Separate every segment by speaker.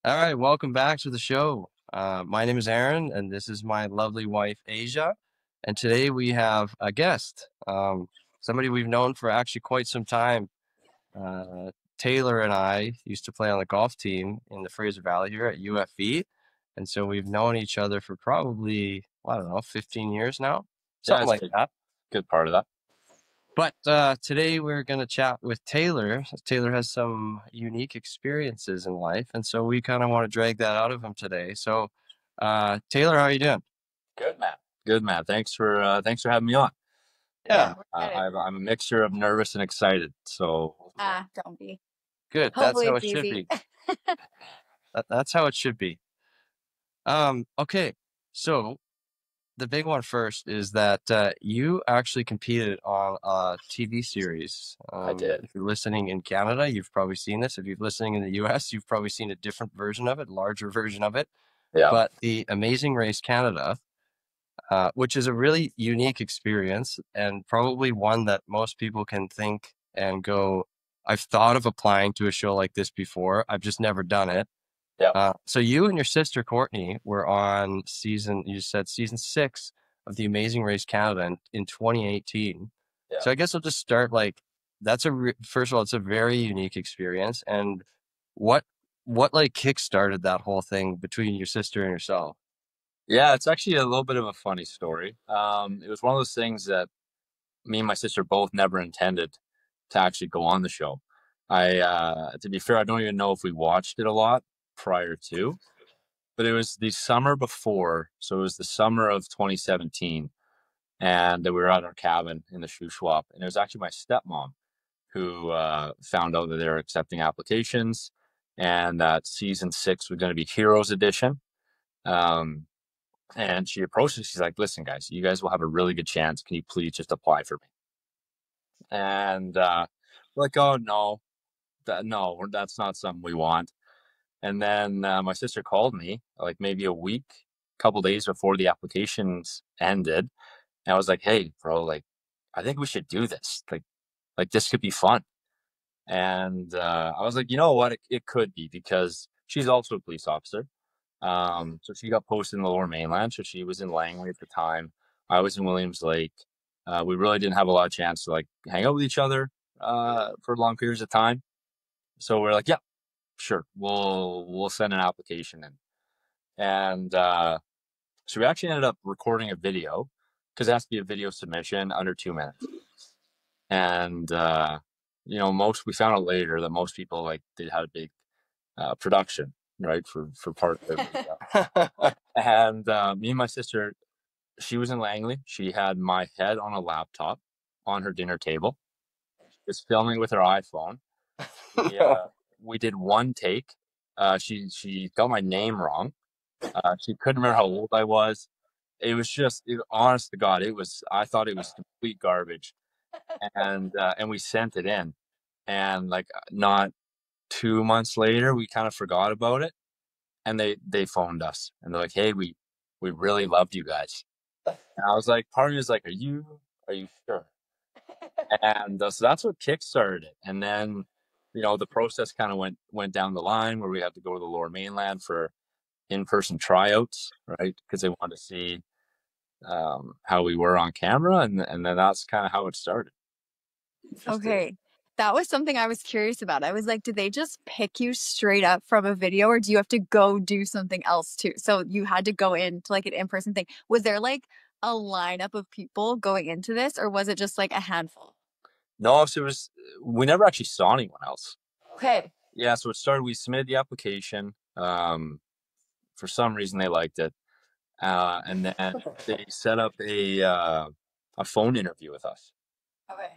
Speaker 1: All right, welcome back to the show. My name is Aaron, and this is my lovely wife, Asia. And today we have a guest, somebody we've known for actually quite some time. Taylor and I used to play on the golf team in the Fraser Valley here at UFE. And so we've known each other for probably, I don't know, 15 years now,
Speaker 2: Yeah,
Speaker 1: something
Speaker 2: it's
Speaker 1: like
Speaker 2: a
Speaker 1: that.
Speaker 2: good part of that.
Speaker 1: But today we're going to chat with Taylor. Taylor has some unique experiences in life, and so we kind of want to drag that out of him today. So, Taylor, how are you doing?
Speaker 2: Good, man. Good, man. Thanks for having me on.
Speaker 1: Yeah,
Speaker 3: We're excited.
Speaker 2: I'm a mixture of nervous and excited. So
Speaker 3: Don't be.
Speaker 1: good. That's
Speaker 3: Hopefully
Speaker 1: how
Speaker 3: it's
Speaker 1: it should
Speaker 3: easy.
Speaker 1: be. That's how it should be. Okay. So the big one first is that you actually competed on a TV series.
Speaker 2: I did.
Speaker 1: If you're listening in Canada, you've probably seen this. If you're listening in the US, you've probably seen a different version of it, larger version of it.
Speaker 2: Yeah,
Speaker 1: But the Amazing Race Canada, which is a really unique experience and probably one that most people can think and go, I've thought of applying to a show like this before. I've just never done it.
Speaker 2: yeah,
Speaker 1: So you and your sister Courtney were on you said season 6 of the Amazing Race Canada in 2018.
Speaker 2: yeah.
Speaker 1: So I guess I'll just start first of all, it's a very unique experience. And what like kickstarted that whole thing between your sister and yourself?
Speaker 2: Yeah, it's actually a little bit of a funny story. It was one of those things that me and my sister both never intended to actually go on the show. To be fair, I don't even know if we watched it a lot prior to, but it was the summer before. So it was the summer of 2017. And we were at our cabin in the shoe swap. And it was actually my stepmom who found out that they were accepting applications and that season 6 was going to be Heroes Edition. Um, and she approached us. She's like, listen, guys, you guys will have a really good chance. Can you please just apply for me? And we're like, oh, no, no, that's not something we want. And then my sister called me like maybe a week, couple days before the applications ended. And I was like, hey, bro, like, I think we should do this. Like this could be fun. And I was like, you know what? It could be because she's also a police officer. So she got posted in the Lower Mainland. So she was in Langley at the time. I was in Williams Lake. We really didn't have a lot of chance to like hang out with each other for long periods of time. So we're like, yeah, sure, we'll send an application in. And so we actually ended up recording a video because it has to be a video submission under 2 minutes. And we found out later that most people like they had a big production, right, for part of it. And me and my sister, she was in Langley. She had my head on a laptop on her dinner table. She was filming with her iPhone. We did one take. She got my name wrong. She couldn't remember how old I was. It was just, honest to God, it was. I thought it was complete garbage, and we sent it in, and like not 2 months later, we kind of forgot about it, and they phoned us, and they're like, "Hey, we really loved you guys." And I was like, part of me was like, "Are you sure?" And so that's what kickstarted it, and then the process kind of went down the line where we had to go to the Lower Mainland for in-person tryouts, right? Because they wanted to see how we were on camera, and then that's kind of how it started.
Speaker 3: Okay. That was something I was curious about. I was like, did they just pick you straight up from a video or do you have to go do something else too? So you had to go into like an in-person thing. Was there like a lineup of people going into this or was it just like a handful?
Speaker 2: No, so it was. We never actually saw anyone else.
Speaker 3: Okay.
Speaker 2: Yeah, so it started. We submitted the application. For some reason, they liked it, and then they set up a phone interview with us.
Speaker 3: Okay.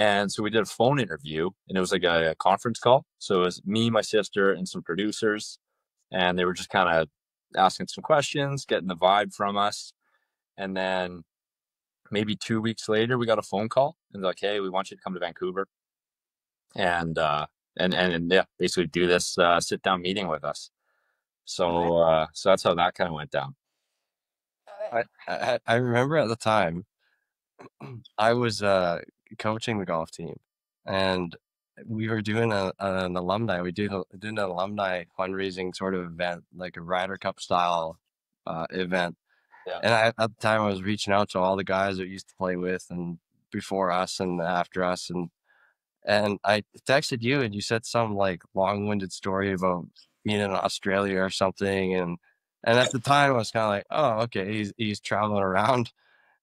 Speaker 2: And so we did a phone interview, and it was like a conference call. So it was me, my sister, and some producers, and they were just kind of asking some questions, getting the vibe from us. And then maybe 2 weeks later, we got a phone call, and they're like, "Hey, we want you to come to Vancouver, and yeah, basically do this sit down meeting with us." So that's how that kind of went down.
Speaker 1: I remember at the time I was coaching the golf team, and we were doing an alumni. We did an alumni fundraising sort of event, like a Ryder Cup style event.
Speaker 2: Yeah.
Speaker 1: And at the time, I was reaching out to all the guys that we used to play with, and before us and after us, and I texted you, and you said some like long-winded story about being in Australia or something, and at the time, I was kind of like, oh, okay, he's traveling around.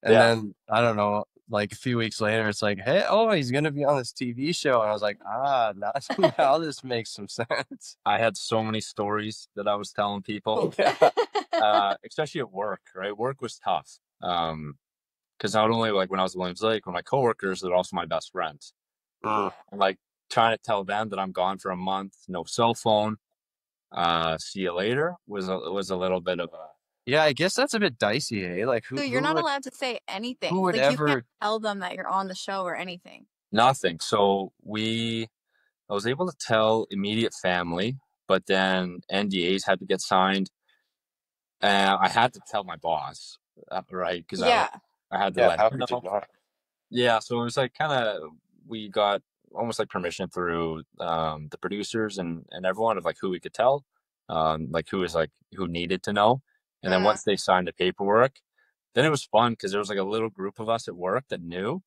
Speaker 1: And
Speaker 2: Yeah.
Speaker 1: then I don't know, like a few weeks later, it's like, hey, oh, he's gonna be on this TV show, and I was like, ah, now, now this makes some sense.
Speaker 2: I had so many stories that I was telling people,
Speaker 1: Yeah.
Speaker 2: especially at work, right? Work was tough. Because not only like when I was at Williams Lake, when my coworkers, they're also my best friends.
Speaker 1: Mm.
Speaker 2: And like trying to tell them that I'm gone for a month, no cell phone, see you later was a little bit of a
Speaker 1: Yeah, I guess that's a bit dicey, eh? Like
Speaker 3: So you're not allowed to say anything.
Speaker 1: who would
Speaker 3: Like you can't
Speaker 1: ever
Speaker 3: tell them that you're on the show or anything.
Speaker 2: nothing. So I was able to tell immediate family, but then NDAs had to get signed. I had to tell my boss, right? Because
Speaker 3: Yeah.
Speaker 2: I had to
Speaker 1: Yeah,
Speaker 2: let
Speaker 1: how
Speaker 2: him
Speaker 1: could you
Speaker 2: know.
Speaker 1: not?
Speaker 2: Yeah, so it was like kind of we got almost like permission through the producers and everyone of like who we could tell, like who was like who needed to know, and then
Speaker 3: Mm.
Speaker 2: once they signed the paperwork, then it was fun because there was like a little group of us at work that knew,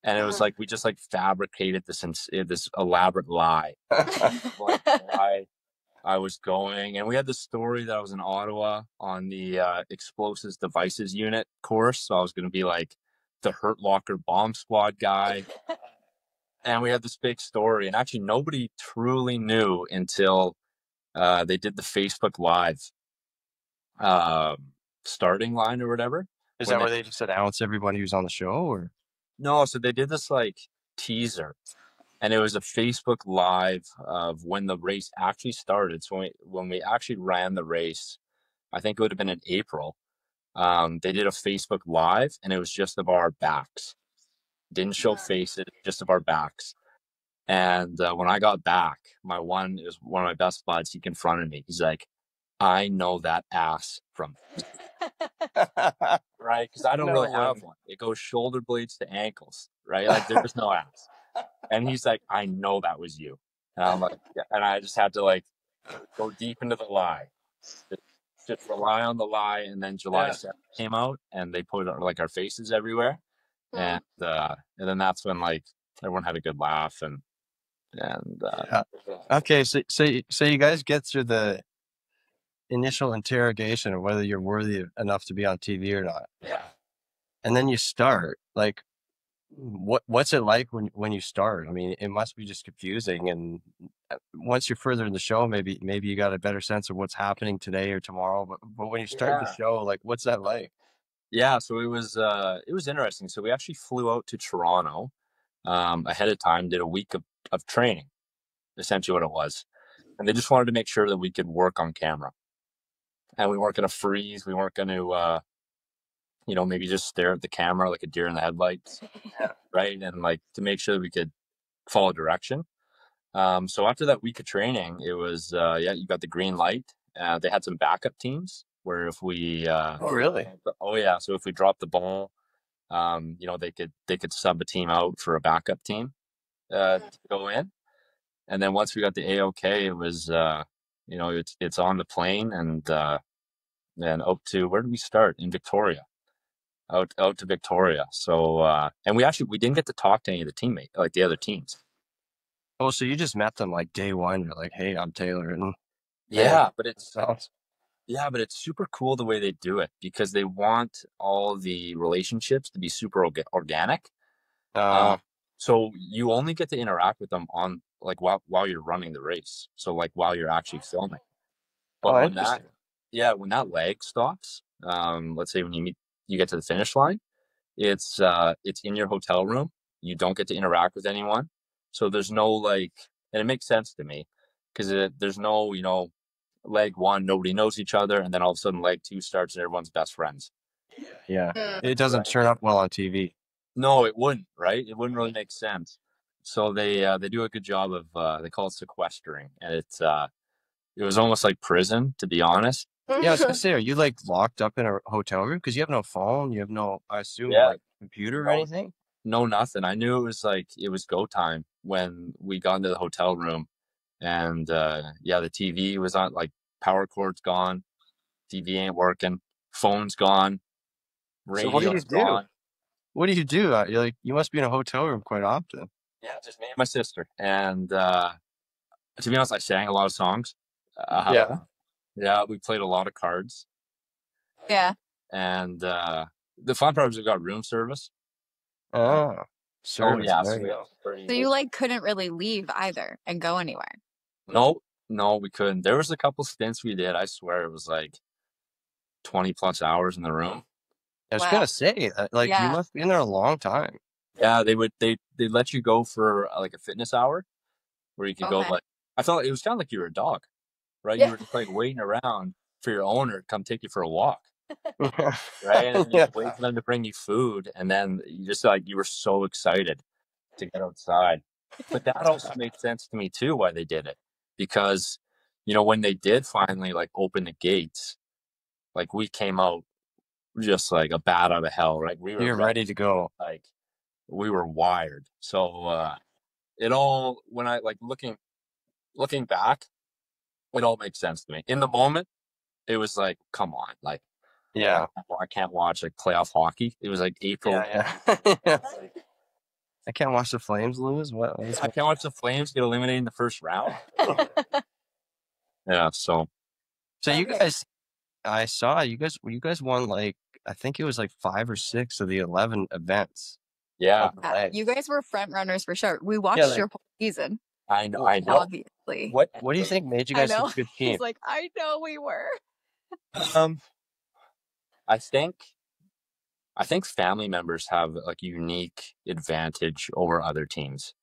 Speaker 2: and it was like we just like fabricated this elaborate lie, like why I was going, and we had this story that I was in Ottawa on the explosives devices unit course, so I was going to be like the Hurt Locker bomb squad guy, and we had this big story, and actually nobody truly knew until they did the Facebook Live starting line or whatever.
Speaker 1: Is
Speaker 2: When
Speaker 1: that
Speaker 2: they
Speaker 1: where they just announce everybody who's on the show, or?
Speaker 2: no, so they did this like teaser, and it was a Facebook Live of when the race actually started. So when we actually ran the race, I think it would have been in April. They did a Facebook Live, and it was just of our backs. Didn't show faces, just of our backs. And when I got back, is one of my best buds. He confronted me. He's like, "I know that ass from right because I don't
Speaker 1: No
Speaker 2: really have
Speaker 1: way.
Speaker 2: one. It goes shoulder blades to ankles, right? Like there's no ass." And he's like, "I know that was you." And I'm like, yeah. And I just had to like go deep into the lie, just, just rely on the lie. And then July
Speaker 1: Yeah.
Speaker 2: 7th came out, and they put like our faces everywhere, and then that's when like everyone had a good laugh and
Speaker 1: Yeah. Okay, so you guys get through the initial interrogation of whether you're worthy enough to be on TV or not,
Speaker 2: yeah.
Speaker 1: and then you start. Like, what's it like when you start? I mean, it must be just confusing. And once you're further in the show, maybe you got a better sense of what's happening today or tomorrow. But when you start the
Speaker 2: Yeah.
Speaker 1: show, like, what's that like?
Speaker 2: Yeah, so it was interesting. So we actually flew out to Toronto ahead of time, did a week of training, essentially what it was. And they just wanted to make sure that we could work on camera. And we weren't going to freeze. We weren't going to, maybe just stare at the camera like a deer in the headlights, right? And like to make sure that we could follow direction. So after that week of training, it was, you got the green light. They had some backup teams where if we,
Speaker 1: Oh, really?
Speaker 2: oh yeah, so if we dropped the ball, they could sub a team out for a backup team to go in. And then once we got the AOK, it was, it's on the plane and then up to where did we start in Victoria? Out to Victoria. So and we didn't get to talk to any of the teammates, like the other teams.
Speaker 1: Oh, so you just met them like day one. You're like, hey, I'm Taylor, and man,
Speaker 2: Yeah, but it's
Speaker 1: sounds.
Speaker 2: yeah, but it's super cool the way they do it because they want all the relationships to be super organic.
Speaker 1: Uh,
Speaker 2: Um, so you only get to interact with them on like while you're running the race. So like while you're actually filming. But
Speaker 1: oh, interesting.
Speaker 2: when that leg stops, let's say when you get to the finish line, it's in your hotel room. You don't get to interact with anyone. So there's no like, and it makes sense to me because there's no, leg one, nobody knows each other, and then all of a sudden leg two starts and everyone's best friends.
Speaker 1: Yeah,
Speaker 3: Mm.
Speaker 1: it doesn't
Speaker 2: Right.
Speaker 1: turn up well on TV.
Speaker 2: No, it wouldn't, right? It wouldn't really make sense. So they do a good job of they call it sequestering, and it was almost like prison, to be honest.
Speaker 1: Yeah, I was gonna say, are you like locked up in a hotel room because you have no phone, I assume,
Speaker 2: Yeah,
Speaker 1: like computer or
Speaker 2: no,
Speaker 1: anything?
Speaker 2: no, nothing. I knew it was like it was go time when we got into the hotel room, and yeah, the TV was on, like power cord's gone, TV ain't working, phone's gone,
Speaker 1: So what do you
Speaker 2: radio's
Speaker 1: do?
Speaker 2: gone.
Speaker 1: What do you do? You're like, you must be in a hotel room quite often.
Speaker 2: Yeah, just me and my sister. And to be honest, I sang a lot of songs. Uh,
Speaker 1: Yeah.
Speaker 2: yeah, we played a lot of cards,
Speaker 3: Yeah.
Speaker 2: and the fun part was we got room service.
Speaker 1: Oh,
Speaker 2: Oh
Speaker 1: service.
Speaker 2: yeah,
Speaker 1: There
Speaker 2: so
Speaker 1: you
Speaker 2: we
Speaker 1: go.
Speaker 3: So you like couldn't really leave either and go anywhere.
Speaker 2: no, no, we couldn't. There was a couple stints we did. I swear it was like 20 plus hours in the room.
Speaker 1: I was
Speaker 3: Wow.
Speaker 1: gonna say, like, you
Speaker 3: Yeah.
Speaker 1: must be in there a long time.
Speaker 2: Yeah, they let you go for like a fitness hour where you could go.
Speaker 3: Okay.
Speaker 2: Like I felt it was kind of like you were a dog, right? You
Speaker 3: Yeah.
Speaker 2: were just like waiting around for your owner to come take you for a walk, right? And then
Speaker 1: Yeah.
Speaker 2: you wait for them to bring you food, and then you just like you were so excited to get outside. But that also made sense to me too why they did it, because when they did finally like open the gates, like we came out just like a bat out of hell, right? We were
Speaker 1: You're
Speaker 2: ready,
Speaker 1: ready to go.
Speaker 2: like we were wired. So it all when I like looking back, it all makes sense to me. In the moment, it was like, come on, like
Speaker 1: Yeah.
Speaker 2: I can't watch like playoff hockey. It was like April.
Speaker 1: Yeah, yeah. Yeah. I can't watch the Flames lose. What's
Speaker 2: I can't watch the Flames get eliminated in the first round. Yeah, so
Speaker 1: So you guys, I saw you guys won like I think it was like 5 or 6 of the 11 events
Speaker 2: yeah,
Speaker 1: overall.
Speaker 3: You guys were front runners for sure. We
Speaker 1: Yeah,
Speaker 3: watched
Speaker 1: like
Speaker 3: your whole season,
Speaker 2: I know,
Speaker 1: wh-
Speaker 2: I know.
Speaker 3: obviously.
Speaker 1: what do you think made you
Speaker 3: I
Speaker 1: guys such
Speaker 3: know.
Speaker 1: a good
Speaker 3: He's
Speaker 1: team?
Speaker 3: like, I know we were.
Speaker 2: Um, I think family members have like unique advantage over other teams,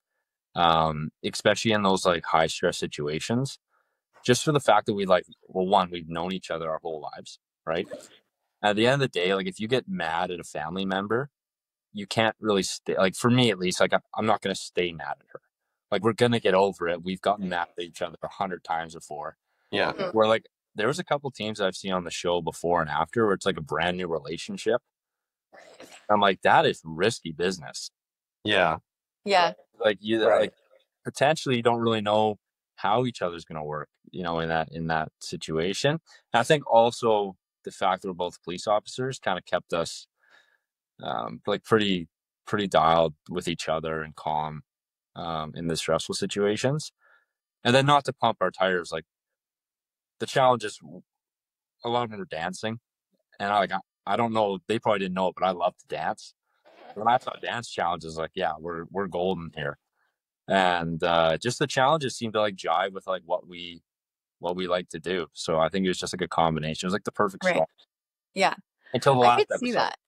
Speaker 2: especially in those like high stress situations. Just for the fact that we like, well, one, we've known each other our whole lives, right? At the end of the day, like if you get mad at a family member, you can't really stay. Like for me, at least, like I'm not gonna stay mad at her. Like we're gonna get over it. We've gotten mad at each other 100 times before.
Speaker 1: Yeah.
Speaker 2: Where like there was a couple teams I've seen on the show before and after where it's like a brand new relationship. I'm like, that is risky business.
Speaker 1: Yeah.
Speaker 3: Yeah.
Speaker 2: Like you
Speaker 1: Right.
Speaker 2: like potentially you don't really know how each other's gonna work, in that situation. And I think also the fact that we're both police officers kind of kept us like pretty dialed with each other and calm in the stressful situations. And then not to pump our tires, like the challenges, a lot of them were dancing, and I don't know, they probably didn't know it, but I love to dance. When I saw dance challenges, like yeah, we're golden here, and just the challenges seemed to like jive with like what we like to do. So I think it was just like a combination. It was like the perfect
Speaker 3: Right.
Speaker 2: storm
Speaker 3: Yeah.
Speaker 2: until the
Speaker 3: I
Speaker 2: last
Speaker 3: could see
Speaker 2: episode.
Speaker 3: that.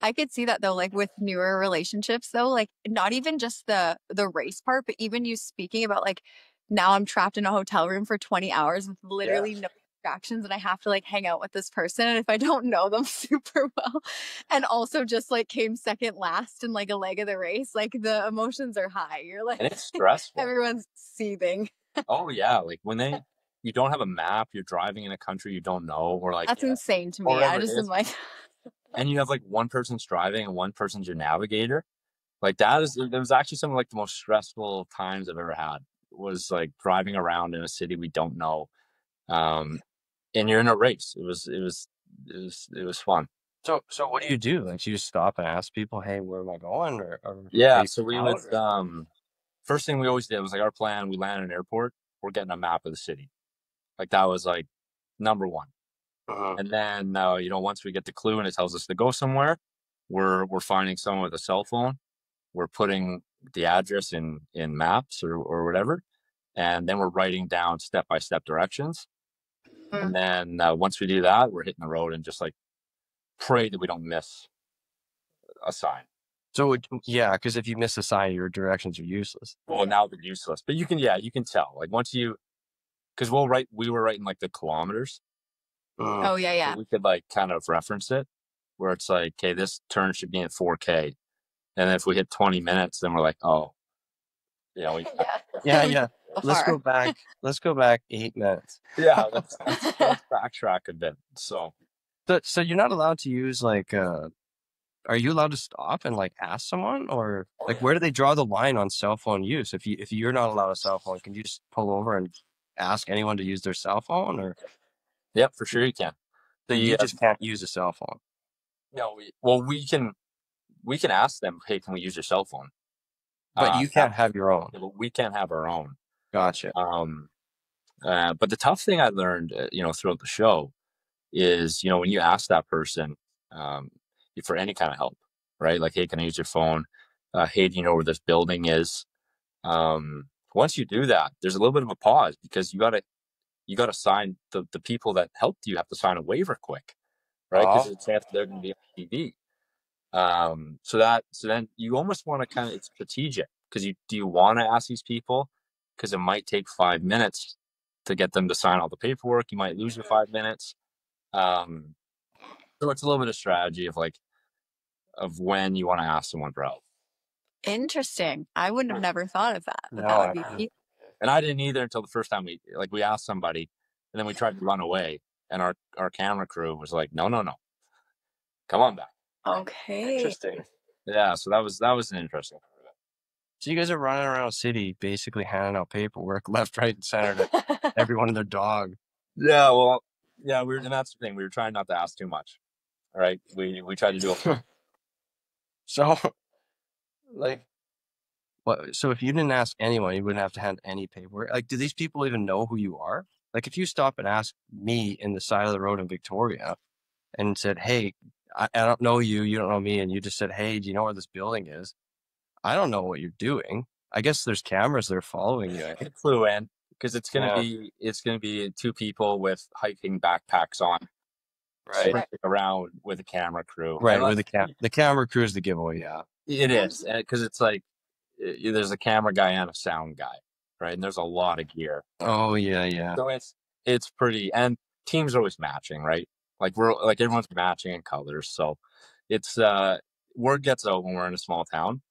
Speaker 3: I could see that though, like with newer relationships though, like not even just the race part, but even you speaking about like now I'm trapped in a hotel room for 20 hours with
Speaker 2: Yeah,
Speaker 3: literally no distractions and I have to like hang out with this person. And if I don't know them super well and also just like came second last in like a leg of the race, like the emotions are high. You're like
Speaker 2: and it's stressful.
Speaker 3: everyone's seething.
Speaker 2: Oh yeah, like when you don't have a map, you're driving in a country you don't know, or like
Speaker 3: That's insane to
Speaker 2: or
Speaker 3: me. I
Speaker 2: whatever it
Speaker 3: just am
Speaker 2: is,
Speaker 3: like
Speaker 2: and you have like one person's driving and one person's your navigator. Like that is there was actually some of like the most stressful times I've ever had was like driving around in a city we don't know. Um and you're in a race. It was fun.
Speaker 1: So what do? Like, do you stop and ask people, hey, where am I going? Or are
Speaker 2: Yeah,
Speaker 1: you
Speaker 2: so we would
Speaker 1: out? Or?
Speaker 2: first thing we always did was like our plan, we land at an airport, we're getting a map of the city. Like that was like number one.
Speaker 1: Mhm.
Speaker 2: And then once we get the clue and it tells us to go somewhere, we're finding someone with a cell phone. We're putting the address in maps or whatever, and then we're writing down step by step directions. And then once we do that, we're hitting the road and just like pray that we don't miss a sign.
Speaker 1: So yeah, because if you miss a sign, your directions are useless.
Speaker 2: Well, now they're useless, but you can tell like once you because we were writing like the kilometers,
Speaker 1: Mm.
Speaker 3: oh yeah,
Speaker 2: so
Speaker 3: yeah.
Speaker 2: we could like kind of reference it where it's like, okay, this turn should be at 4K. And if we hit 20 minutes, then we're like, oh, we
Speaker 1: Yeah,
Speaker 3: We
Speaker 1: yeah.
Speaker 3: go
Speaker 1: Let's
Speaker 3: far.
Speaker 1: go back. Let's go back 8 minutes.
Speaker 2: yeah, let's backtrack a bit. So
Speaker 1: So you're not allowed to use like are you allowed to stop and like ask someone, or like where do they draw the line on cell phone use? If you're not allowed a cell phone, can you just pull over and ask anyone to use their cell phone, or
Speaker 2: Yep, for sure you can.
Speaker 1: you
Speaker 2: The
Speaker 1: just can't use a cell phone?
Speaker 2: no, well, we can ask them, hey, can we use your cell phone?
Speaker 1: But you
Speaker 2: That,
Speaker 1: can't have your own.
Speaker 2: but we can't have our own.
Speaker 1: Gotcha.
Speaker 2: Um, but the tough thing I learned, throughout the show is, when you ask that person um, for any kind of help, right? Like, hey, can I use your phone? Hey, do you know where this building is? Once you do that, there's a little bit of a pause because you gotta sign the people that helped you have to sign a waiver quick, right? Because
Speaker 1: Oh,
Speaker 2: there's a chance they're going to be on TV. So then you almost want to kind of, it's strategic because do you want to ask these people because it might take 5 minutes to get them to sign all the paperwork. You might lose your 5 minutes. Um, so it's a little bit of strategy of when you want to ask someone for help.
Speaker 3: Interesting. I would have never thought of that, but that would
Speaker 1: no.
Speaker 3: be
Speaker 2: And I didn't either until the first time we asked somebody, and then we tried to run away, and our camera crew was like, no, no, no, come on back.
Speaker 3: okay.
Speaker 1: Interesting.
Speaker 2: Yeah, so that was an interesting part of it.
Speaker 1: So you guys are running around the city, basically handing out paperwork left, right, and center to everyone and their dog.
Speaker 2: Yeah, well, yeah, and that's the thing. We were trying not to ask too much. All right, we tried to do it.
Speaker 1: So, like, what? So if you didn't ask anyone, you wouldn't have to hand any paperwork. Like, do these people even know who you are? Like, if you stop and ask me in the side of the road in Victoria and said, "Hey, I don't know you, you don't know me," and you just said, "Hey, do you know where this building is?" I don't know what you're doing. I guess there's cameras that are following you. Eh?
Speaker 2: Flew in because
Speaker 1: Yeah.
Speaker 2: it's gonna be two people with hiking backpacks on,
Speaker 1: Right.
Speaker 3: Right.
Speaker 2: sprinting around with a camera crew,
Speaker 1: Right.
Speaker 2: and
Speaker 1: With the camera crew is the giveaway. Yeah.
Speaker 2: it is because it's like there's a camera guy and a sound guy, right? And there's a lot of gear,
Speaker 1: Oh yeah, yeah.
Speaker 2: so it's pretty. And teams are always matching, right? Like we're like everyone's matching in colors, so it's word gets out when we're in a small town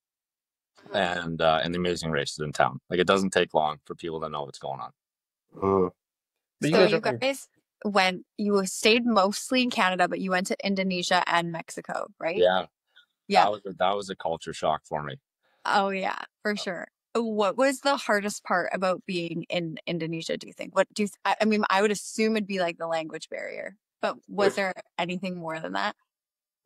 Speaker 2: and the amazing races in town. Like it doesn't take long for people to know what's going on.
Speaker 1: Mm. But you
Speaker 3: So
Speaker 1: guys
Speaker 3: you
Speaker 1: are
Speaker 3: guys you stayed mostly in Canada, but you went to Indonesia and Mexico, right?
Speaker 2: Yeah,
Speaker 3: Yeah.
Speaker 2: that was a culture shock for me.
Speaker 3: Oh yeah, for sure. What was the hardest part about being in Indonesia, do you think? What do you, I mean, I would assume it'd be like the language barrier, but was there anything more than that?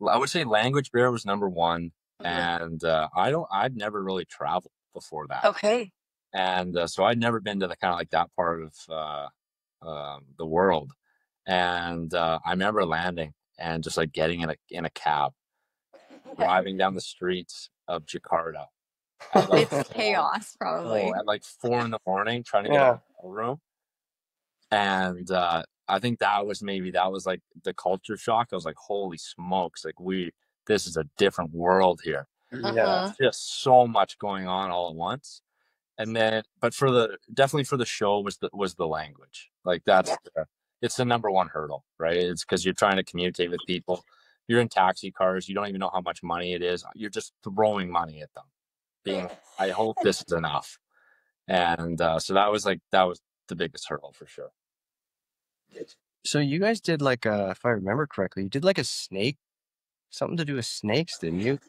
Speaker 2: I would say language barrier was number one, and I'd never really traveled before that,
Speaker 3: Okay.
Speaker 2: and so I'd never been to the kind of like that part of the world, and I remember landing and just like getting in a cab, driving down the streets of Jakarta at like
Speaker 3: It's chaos, probably.
Speaker 2: at like 4 in the morning, trying to get a
Speaker 1: yeah.
Speaker 2: hotel room. And I think that was like the culture shock. I was like, holy smokes, like this is a different world here.
Speaker 1: Yeah.
Speaker 3: Uh-huh.
Speaker 2: Just so much going on all at once. And then, but definitely for the show was the language. Like it's the number one hurdle, right? It's because you're trying to communicate with people. You're in taxi cars. You don't even know how much money it is. You're just throwing money at them, being, I hope this is enough. And so that was the biggest hurdle for sure.
Speaker 1: So you guys did like if I remember correctly, you did like a snake, something to do with snakes, didn't you?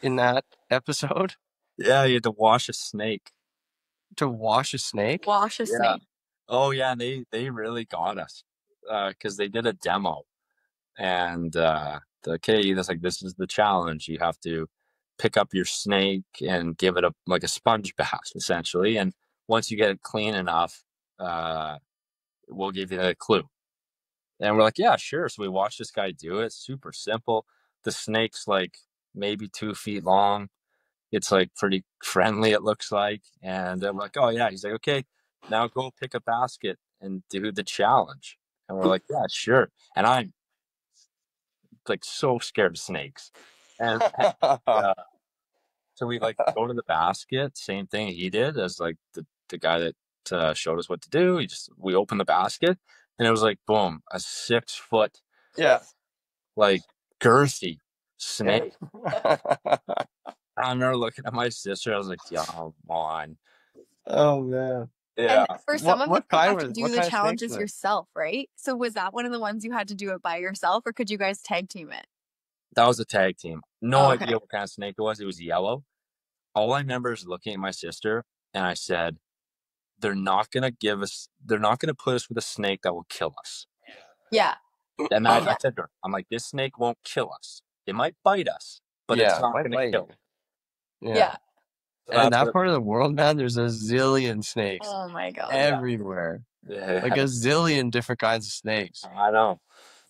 Speaker 1: In that episode,
Speaker 2: Yeah, you had to wash a snake.
Speaker 1: to wash a snake.
Speaker 3: Wash a
Speaker 2: Yeah.
Speaker 3: snake.
Speaker 2: Oh yeah, and they really got us because they did a demo and okay, that's like this is the challenge. You have to pick up your snake and give it like a sponge bath essentially, and once you get it clean enough, uh, we'll give you a clue. And we're like, yeah, sure. So we watched this guy do it. Super simple. The snake's like maybe 2 feet long. It's like pretty friendly, it looks like. And I'm like, oh yeah. He's like, okay, now go pick a basket and do the challenge. And we're like, yeah, sure. And I'm like so scared of snakes. And so we like go to the basket, same thing he did as like the guy that showed us what to do. We opened the basket and it was like, boom, a 6 foot,
Speaker 1: yeah.
Speaker 2: like girthy
Speaker 1: Yeah.
Speaker 2: snake. I remember looking at my sister. I was like, "Yeah, come on."
Speaker 1: Oh man.
Speaker 2: Yeah,
Speaker 3: And for some of them, you have to do
Speaker 1: What
Speaker 3: the
Speaker 1: kind of snakes
Speaker 3: challenges
Speaker 1: were
Speaker 3: yourself, right? So was that one of the ones you had to do it by yourself, or could you guys tag team it?
Speaker 2: That was a tag team. No
Speaker 3: Oh, okay.
Speaker 2: idea what kind of snake it was. It was yellow. All I remember is looking at my sister and I said, they're not going to put us with a snake that will kill us.
Speaker 3: Yeah.
Speaker 2: And I
Speaker 3: Yeah.
Speaker 2: said to her, I'm like, this snake won't kill us. It might bite us, but it's
Speaker 1: Yeah,
Speaker 2: not
Speaker 1: might
Speaker 2: going to
Speaker 1: bite you.
Speaker 2: kill.
Speaker 1: Yeah.
Speaker 3: Yeah.
Speaker 2: So
Speaker 1: And in
Speaker 2: that's
Speaker 1: that
Speaker 2: what,
Speaker 1: part of the world, man, there's a zillion snakes
Speaker 3: Oh my God.
Speaker 2: yeah.
Speaker 1: everywhere. Like
Speaker 2: Yeah,
Speaker 1: a zillion different kinds of snakes.
Speaker 2: I know.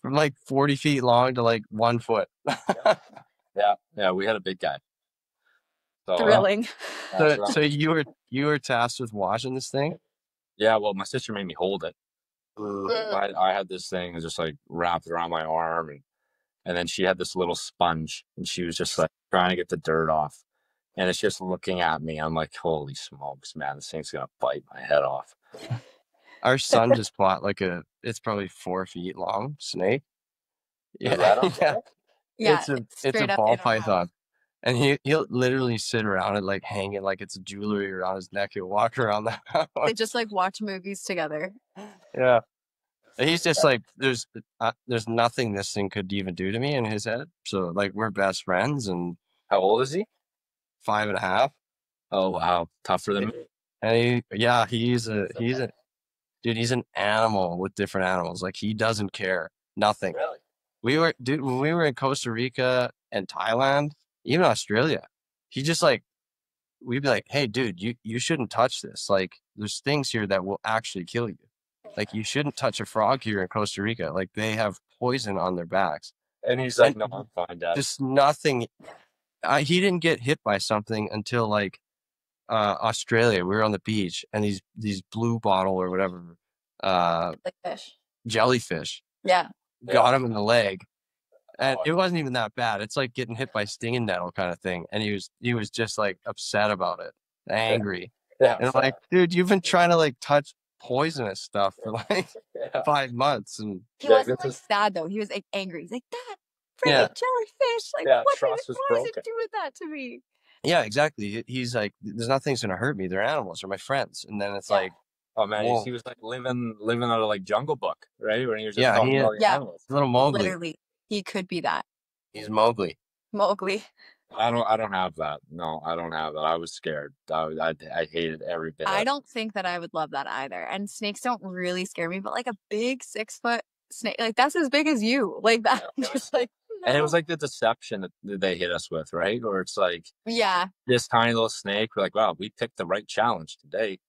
Speaker 1: From like 40 feet long to like 1 foot.
Speaker 2: Yeah. Yeah. We had a big guy. So,
Speaker 3: Thrilling.
Speaker 1: So you were tasked with watching this thing?
Speaker 2: yeah. Well, my sister made me hold it.
Speaker 3: Mm.
Speaker 2: I had this thing just like wrapped around my arm, and then she had this little sponge, and she was just like trying to get the dirt off. And it's just looking at me. I'm like, holy smokes, man, this thing's gonna bite my head off.
Speaker 1: Our son just bought like it's probably 4 feet long snake.
Speaker 2: Is
Speaker 1: Yeah,
Speaker 2: that
Speaker 1: yeah.
Speaker 2: okay?
Speaker 3: Yeah. It's
Speaker 1: It's a
Speaker 3: straight up
Speaker 1: ball
Speaker 3: in our house.
Speaker 1: python. And he'll literally sit around it like hanging like it's jewelry around his neck. He'll walk around the
Speaker 3: They
Speaker 1: house.
Speaker 3: just like watch movies together.
Speaker 1: Yeah. And he's just like there's nothing this thing could even do to me in his head. So like we're best friends and
Speaker 2: How old is he?
Speaker 1: 5.5.
Speaker 2: Oh wow, tougher than me.
Speaker 1: And he's a dude, he's an animal with different animals. Like he doesn't care. Nothing.
Speaker 2: Really?
Speaker 1: When we were in Costa Rica and Thailand, even Australia, he just like we'd be like, "Hey, dude, you shouldn't touch this. Like, there's things here that will actually kill you. Like, you shouldn't touch a frog here in Costa Rica. Like, they have poison on their backs."
Speaker 2: And he's
Speaker 1: And
Speaker 2: like, no, I'm fine, Dad.
Speaker 1: just nothing. He didn't get hit by something until like Australia. We were on the beach, and these blue bottle or whatever
Speaker 3: Like fish.
Speaker 1: jellyfish
Speaker 3: Yeah.
Speaker 1: got him in the leg. And
Speaker 2: Oh,
Speaker 1: it wasn't even that bad. It's like getting hit by stinging nettle kind of thing. And he was just like upset about it,
Speaker 2: yeah,
Speaker 1: angry.
Speaker 2: yeah,
Speaker 1: And I'm like, dude, you've been trying to like touch poisonous stuff for like
Speaker 2: yeah.
Speaker 1: 5 months. And
Speaker 3: He
Speaker 2: Yeah,
Speaker 3: wasn't
Speaker 2: this
Speaker 3: like
Speaker 2: is
Speaker 3: sad though. He was like angry. He's like, that
Speaker 1: yeah,
Speaker 3: freaking jellyfish. Like,
Speaker 2: yeah.
Speaker 3: what
Speaker 2: Trust was
Speaker 3: why is it
Speaker 2: broken.
Speaker 3: doing that to me?
Speaker 1: yeah, exactly. He's like, there's nothing's gonna hurt me. They're animals. They're my friends. And then it's
Speaker 3: Yeah.
Speaker 1: like,
Speaker 2: Oh man,
Speaker 1: whoa,
Speaker 2: he was like living out of like Jungle Book, right? When he was just
Speaker 1: yeah,
Speaker 2: talking about the
Speaker 3: Yeah.
Speaker 2: animals.
Speaker 1: little Mowgli.
Speaker 3: Literally. He could be that.
Speaker 1: He's Mowgli.
Speaker 3: Mowgli.
Speaker 2: I don't have that. No, I don't have that. I was scared. I hated every bit of
Speaker 3: I
Speaker 2: it.
Speaker 3: don't think that I would love that either. And snakes don't really scare me, but like a big 6 foot snake, like that's as big as you. Like that. I'm just like,
Speaker 2: And it was
Speaker 3: no.
Speaker 2: like the deception that they hit us with, right? Or it's like
Speaker 3: Yeah.
Speaker 2: this tiny little snake. We're like, wow, we picked the right challenge today.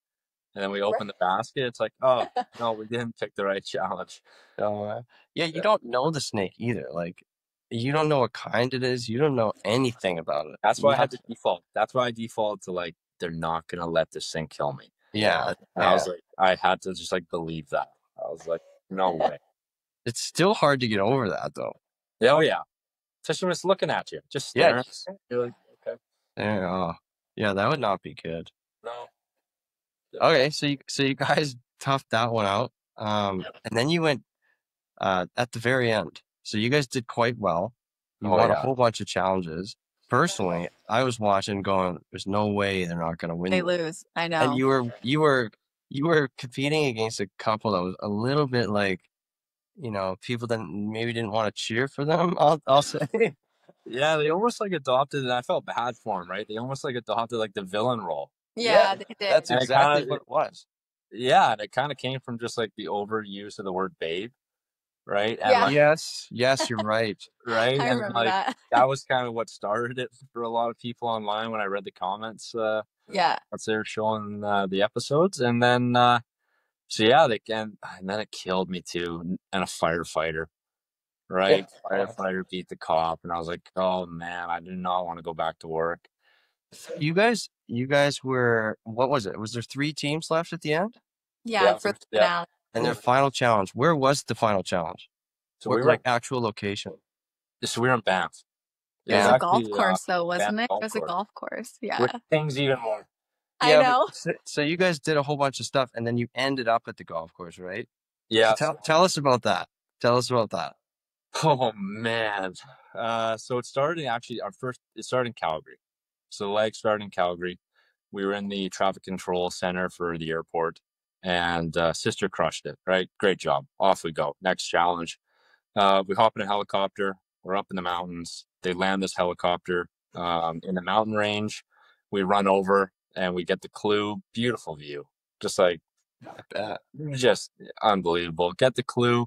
Speaker 2: And then we open the basket. It's like, oh no, we didn't pick the right challenge.
Speaker 1: So yeah, you don't know the snake either. Like, you don't know what kind it is. You don't know anything about it.
Speaker 2: That's why I had to
Speaker 1: Nothing.
Speaker 2: default. That's why I defaulted to like, they're not gonna let this thing kill me.
Speaker 1: Yeah,
Speaker 2: And I
Speaker 1: yeah.
Speaker 2: was like, I had to just like believe that. I was like, no way.
Speaker 1: It's still hard to get over that though.
Speaker 2: Oh yeah. Especially when it's looking at you, just
Speaker 1: Yeah.
Speaker 2: staring. You're like, okay,
Speaker 1: Yeah, yeah, that would not be good.
Speaker 2: no.
Speaker 1: Okay, so you guys toughed that one out. And then you went at the very end. So you guys did quite well. You
Speaker 2: Oh
Speaker 1: won a
Speaker 2: yeah.
Speaker 1: whole bunch of challenges. Personally, I was watching going, there's no way they're not gonna
Speaker 3: They
Speaker 1: win this.
Speaker 3: lose. I
Speaker 1: And
Speaker 3: know.
Speaker 1: you were competing against a couple that was a little bit like, people that maybe didn't want to cheer for them, I'll say.
Speaker 2: Yeah, they almost like adopted, and I felt bad for him, right? They almost like adopted like the villain role.
Speaker 3: Yeah,
Speaker 1: Yeah,
Speaker 3: they
Speaker 1: that's
Speaker 3: did.
Speaker 2: And it
Speaker 1: exactly
Speaker 2: kind
Speaker 1: what
Speaker 2: of,
Speaker 1: it was.
Speaker 2: yeah, and it kind of came from just like the overuse of the word babe, right? And
Speaker 3: Yeah.
Speaker 2: like,
Speaker 1: Yes, you're right.
Speaker 2: right?
Speaker 3: I
Speaker 2: And
Speaker 3: remember
Speaker 2: like,
Speaker 3: that.
Speaker 2: that was kind of what started it for a lot of people online when I read the comments
Speaker 3: Yeah.
Speaker 2: once they were showing the episodes. And then, so yeah, and then it killed me too. And a firefighter, right?
Speaker 1: Yeah.
Speaker 2: Firefighter beat the cop. And I was like, oh man, I do not want to go back to work.
Speaker 1: You guys were, what was it? Was there 3 teams left at the end?
Speaker 3: Yeah, for the
Speaker 2: Yeah.
Speaker 3: finale.
Speaker 1: And their final challenge. Where was the final challenge?
Speaker 2: So
Speaker 1: What,
Speaker 2: we were,
Speaker 1: like actual location?
Speaker 2: so we were in Banff.
Speaker 3: It was
Speaker 1: Yeah.
Speaker 3: a golf course though,
Speaker 2: Banff
Speaker 3: wasn't it? It
Speaker 2: golf
Speaker 3: was a
Speaker 2: course,
Speaker 3: golf course.
Speaker 2: which
Speaker 3: Yeah.
Speaker 2: things even more.
Speaker 3: I
Speaker 1: Yeah, but
Speaker 3: know.
Speaker 1: so you guys did a whole bunch of stuff and then you ended up at the golf course, right?
Speaker 2: Yeah.
Speaker 1: So tell us about that. Tell us about that.
Speaker 2: Oh man. So it started actually it started in Calgary. So the leg started in Calgary. We were in the traffic control center for the airport, and sister crushed it, right? Great job. Off we go. Next challenge. We hop in a helicopter. We're up in the mountains. They land this helicopter in the mountain range. We run over and we get the clue. Beautiful view, just like
Speaker 1: I bet.
Speaker 2: just unbelievable. Get the clue,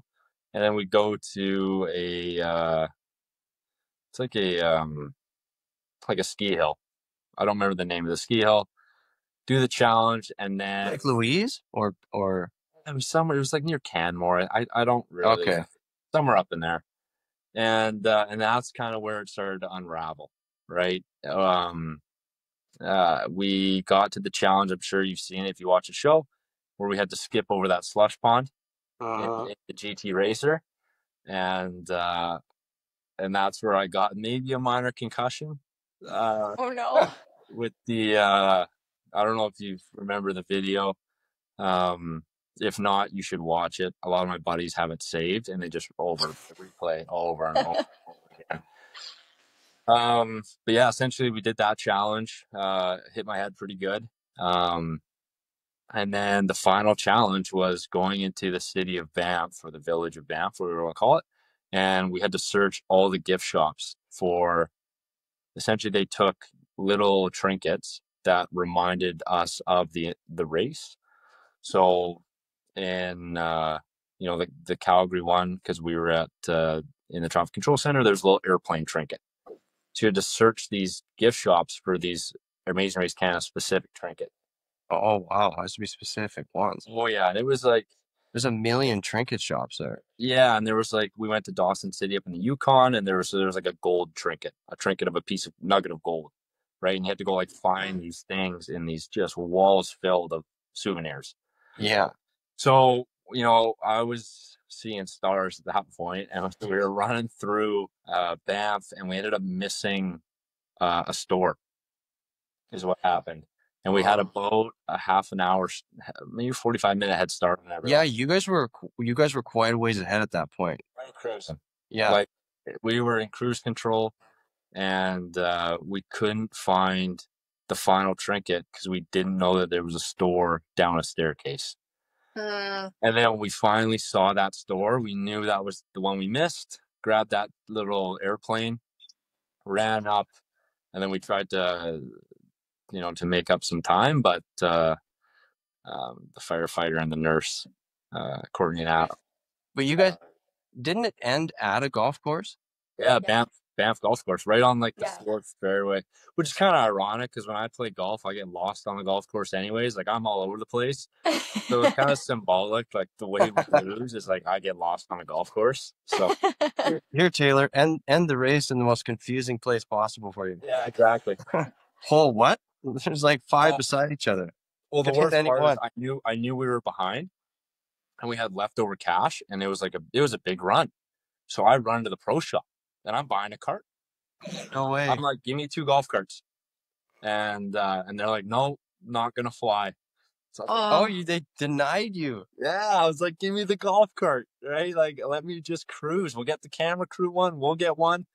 Speaker 2: and then we go to a it's like a ski hill. I don't remember the name of the ski hill. Do the challenge, and then
Speaker 1: Like Louise or
Speaker 2: it was somewhere. It was like near Canmore. I don't really
Speaker 1: okay.
Speaker 2: somewhere up in there, and that's kind of where it started to unravel, right? We got to the challenge. I'm sure you've seen it if you watch the show, where we had to skip over that slush pond
Speaker 1: Uh-huh.
Speaker 2: in the GT Racer, and uh, and that's where I got maybe a minor concussion. Uh,
Speaker 3: Oh no.
Speaker 2: with the I don't know if you remember the video. Um, if not, you should watch it. A lot of my buddies have it saved, and they just replay over and over again. But yeah, essentially we did that challenge. Hit my head pretty good. Um, and then the final challenge was going into the city of Banff, or the village of Banff, whatever we want to call it. And we had to search all the gift shops for, essentially they took little trinkets that reminded us of the race. So in the Calgary one, because we were at in the traffic control center, there's a little airplane trinket. So you had to search these gift shops for these Amazing Race Canada specific trinket.
Speaker 1: Oh wow, has to be specific ones.
Speaker 2: Oh yeah, and it was like,
Speaker 1: There's a million trinket shops there.
Speaker 2: yeah, and there was like, we went to Dawson City up in the Yukon, and there was like a gold trinket, a trinket of a piece of nugget of gold, right? And you had to go like find these things in these just walls filled of souvenirs.
Speaker 1: Yeah.
Speaker 2: So, I was seeing stars at that point, and we were running through Banff, and we ended up missing a store, is what happened. And we had about a half an hour, maybe 45-minute head start on
Speaker 1: Yeah,
Speaker 2: everyone.
Speaker 1: you guys were quite a ways ahead at that point.
Speaker 2: Right, cruising.
Speaker 1: Yeah.
Speaker 2: Like, we were in cruise control, and we couldn't find the final trinket because we didn't know that there was a store down a staircase. And then when we finally saw that store, we knew that was the one we missed. Grabbed that little airplane, ran up, and then we tried to make up some time. But the firefighter and the nurse, Courtney and Adam,
Speaker 1: But you guys didn't it end at a golf course?
Speaker 2: yeah, Banff Golf Course, right on like the fourth fairway, which is kind of ironic because when I play golf, I get lost on the golf course anyways. Like, I'm all over the place. So it's kind of symbolic, like the way we lose is like I get lost on a golf course. So
Speaker 1: Here, Taylor, end the race in the most confusing place possible for you.
Speaker 2: yeah, exactly.
Speaker 1: Hole what? There's like five beside each other.
Speaker 2: Well, the
Speaker 1: Could hit
Speaker 2: worst
Speaker 1: any
Speaker 2: part is
Speaker 1: one.
Speaker 2: I knew we were behind, and we had leftover cash, and it was a big run. So I run to the pro shop, and I'm buying a cart.
Speaker 1: No way.
Speaker 2: I'm like, give me 2 golf carts, and they're like, no, not gonna fly. So
Speaker 1: They denied you.
Speaker 2: yeah, I was like, give me the golf cart, right? Like, let me just cruise. We'll get the camera crew one. We'll get one.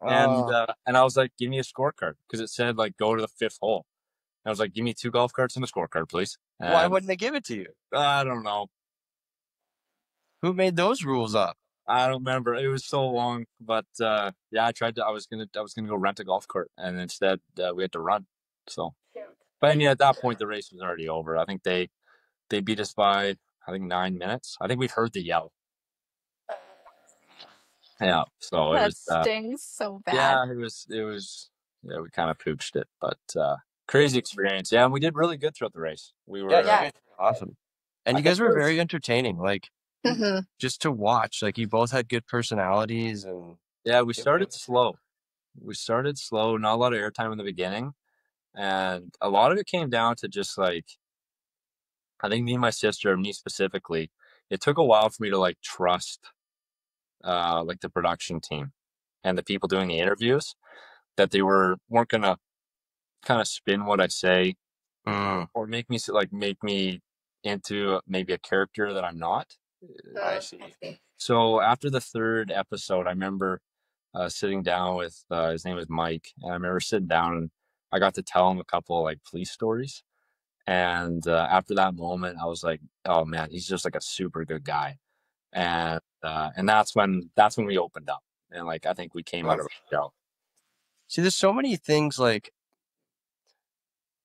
Speaker 2: And I was like, give me a scorecard, because it said like go to the 5th hole. I was like, give me 2 golf carts and a scorecard, please.
Speaker 1: Why wouldn't they give it to you?
Speaker 2: I don't know.
Speaker 1: Who made those rules up?
Speaker 2: I don't remember. It was so long, but yeah, I was gonna go rent a golf cart, and instead we had to run. So, but yeah, at that point the race was already over. I think they beat us by 9 minutes. I think we heard the yell. Yeah, so it
Speaker 3: That
Speaker 2: was
Speaker 3: stings so bad.
Speaker 2: yeah, it was yeah, we kind of pooched it, but crazy experience. Yeah, and we did really good throughout the race. We were
Speaker 1: Awesome. And you guys were very entertaining. Like, just to watch. Like, you both had good personalities, and
Speaker 2: yeah, we started slow. Not a lot of airtime in the beginning, and a lot of it came down to just like, I think me and my sister, me specifically, it took a while for me to like trust like the production team and the people doing the interviews, that they weren't gonna kind of spin what I say or make me into maybe a character that I'm not.
Speaker 1: I see.
Speaker 2: So after the 3rd episode, I remember sitting down with his name was Mike, and I remember sitting down, and I got to tell him a couple like police stories. And after that moment, I was like, "Oh man, he's just like a super good guy." And that's when we opened up. and like I think we came out
Speaker 1: Well,
Speaker 2: of a shell.
Speaker 1: see, there's so many things like